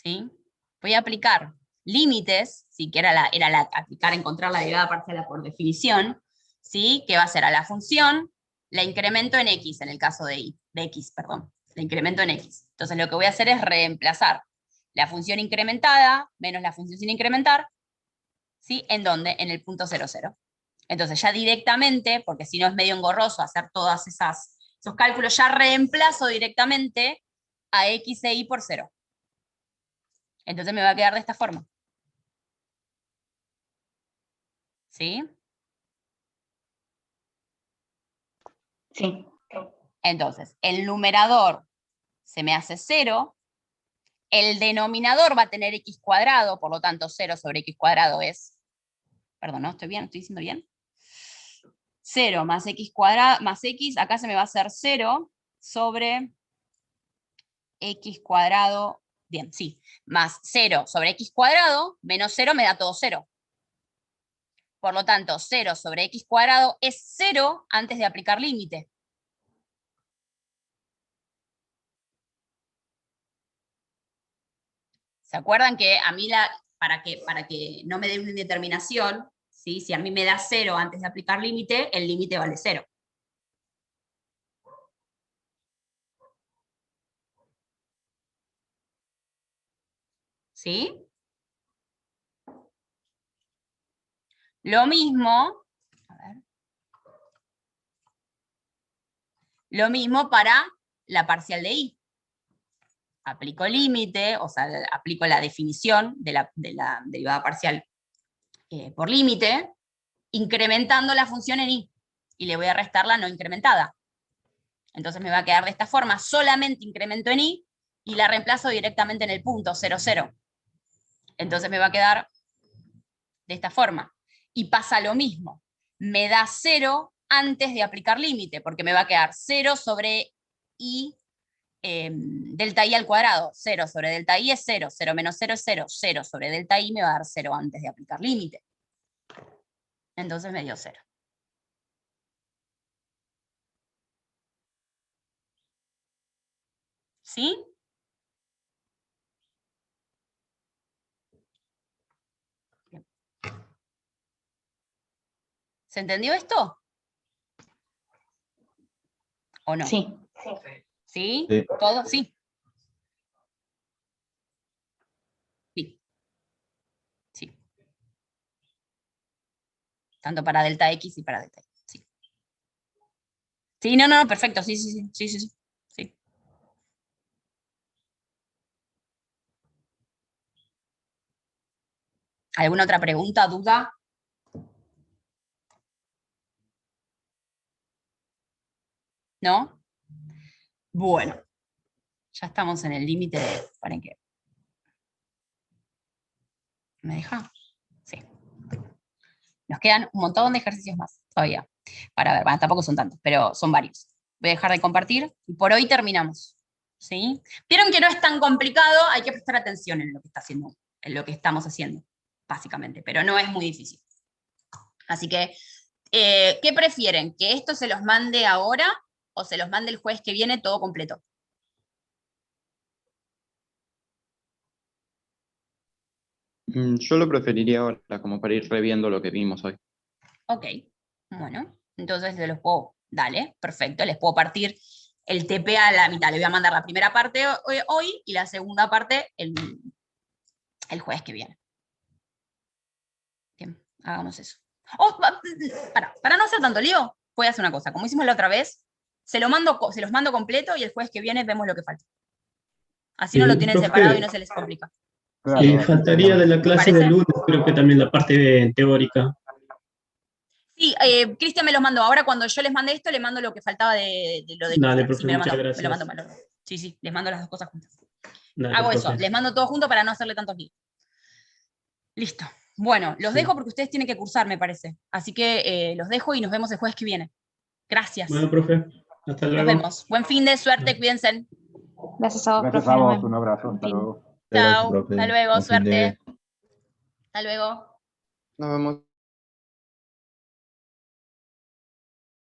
¿Sí? Voy a aplicar límites, ¿sí? Que era aplicar, encontrar la derivada parcial por definición, ¿sí? Que va a ser a la función, la incremento en x, en el caso de x, perdón, la incremento en x. Entonces lo que voy a hacer es reemplazar la función incrementada menos la función sin incrementar, ¿sí? ¿En dónde? En el punto 0, 0. Entonces ya directamente, porque si no es medio engorroso hacer todos esos cálculos, ya reemplazo directamente a x e y por 0. Entonces me va a quedar de esta forma. ¿Sí? Sí. Entonces, el numerador se me hace 0, el denominador va a tener x cuadrado, por lo tanto 0 sobre x cuadrado es, perdón, ¿no? ¿Estoy bien? ¿Estoy diciendo bien? 0 más x cuadrado, más x, acá se me va a hacer 0 sobre x cuadrado, bien, sí, más 0 sobre x cuadrado, menos 0 me da todo 0. Por lo tanto, 0 sobre x cuadrado es 0 antes de aplicar límite. ¿Se acuerdan que a mí, para que no me dé una indeterminación, ¿sí? Si a mí me da 0 antes de aplicar límite, el límite vale 0. ¿Sí? Lo mismo, a ver, lo mismo para la parcial de y. Aplico límite, o sea, aplico la definición de la derivada parcial por límite, incrementando la función en y, y le voy a restar la no incrementada. Entonces me va a quedar de esta forma, solamente incremento en y la reemplazo directamente en el punto 0, 0. Entonces me va a quedar de esta forma. Y pasa lo mismo, me da 0 antes de aplicar límite, porque me va a quedar 0 sobre y delta i al cuadrado. 0 sobre delta i es 0, 0 menos 0 es 0, 0 sobre delta i me va a dar 0 antes de aplicar límite. Entonces me dio 0. ¿Sí? Bien. ¿Se entendió esto? ¿O no? Sí. ¿Sí? Sí. ¿Todo? Sí. Sí. Sí. Tanto para delta X y para delta Y. Sí. Sí, no, perfecto. Sí. Sí. ¿Alguna otra pregunta, duda? ¿No? Bueno. Ya estamos en el límite de... ¿Para qué? ¿Me deja? Sí. Nos quedan un montón de ejercicios más todavía. Para ver, bueno, tampoco son tantos, pero son varios. Voy a dejar de compartir y por hoy terminamos. ¿Sí? Vieron que no es tan complicado, hay que prestar atención en lo que está haciendo, en lo que estamos haciendo, básicamente, pero no es muy difícil. Así que, ¿qué prefieren? ¿Que esto se los mande ahora o se los mande el jueves que viene todo completo? Yo lo preferiría ahora, como para ir reviendo lo que vimos hoy. Ok, bueno, entonces dale, perfecto, les puedo partir el TP a la mitad. Les voy a mandar la primera parte hoy y la segunda parte el jueves que viene. Bien, hagamos eso. Para no hacer tanto lío, voy a hacer una cosa. Como hicimos la otra vez, se los mando completo y el jueves que viene vemos lo que falta. Así no lo tienen profe, separado y no se les complica. Claro, faltaría de la clase ¿Parece? de lunes, creo que también la parte teórica. Sí, Cristian me los mandó. Ahora cuando yo les mande esto, le mando lo que faltaba de lo de Dale, Cristian. profe, Sí, me lo muchas mandó. gracias. Me lo mandó. Sí, les mando las dos cosas juntas. Dale, Hago eso, profe. les mando todo junto para no hacerle tantos líos. Listo. Bueno, los dejo porque ustedes tienen que cursar, me parece. Así que los dejo y nos vemos el jueves que viene. Gracias. Bueno, profe, hasta Nos luego. vemos. Buen fin de suerte, cuídense. Gracias a vos, Gracias profe. a nos vos, vemos. un abrazo, Buen hasta fin. luego. Gracias, Chao. profe. Hasta luego, Buen fin de- suerte. Hasta luego. Nos vemos.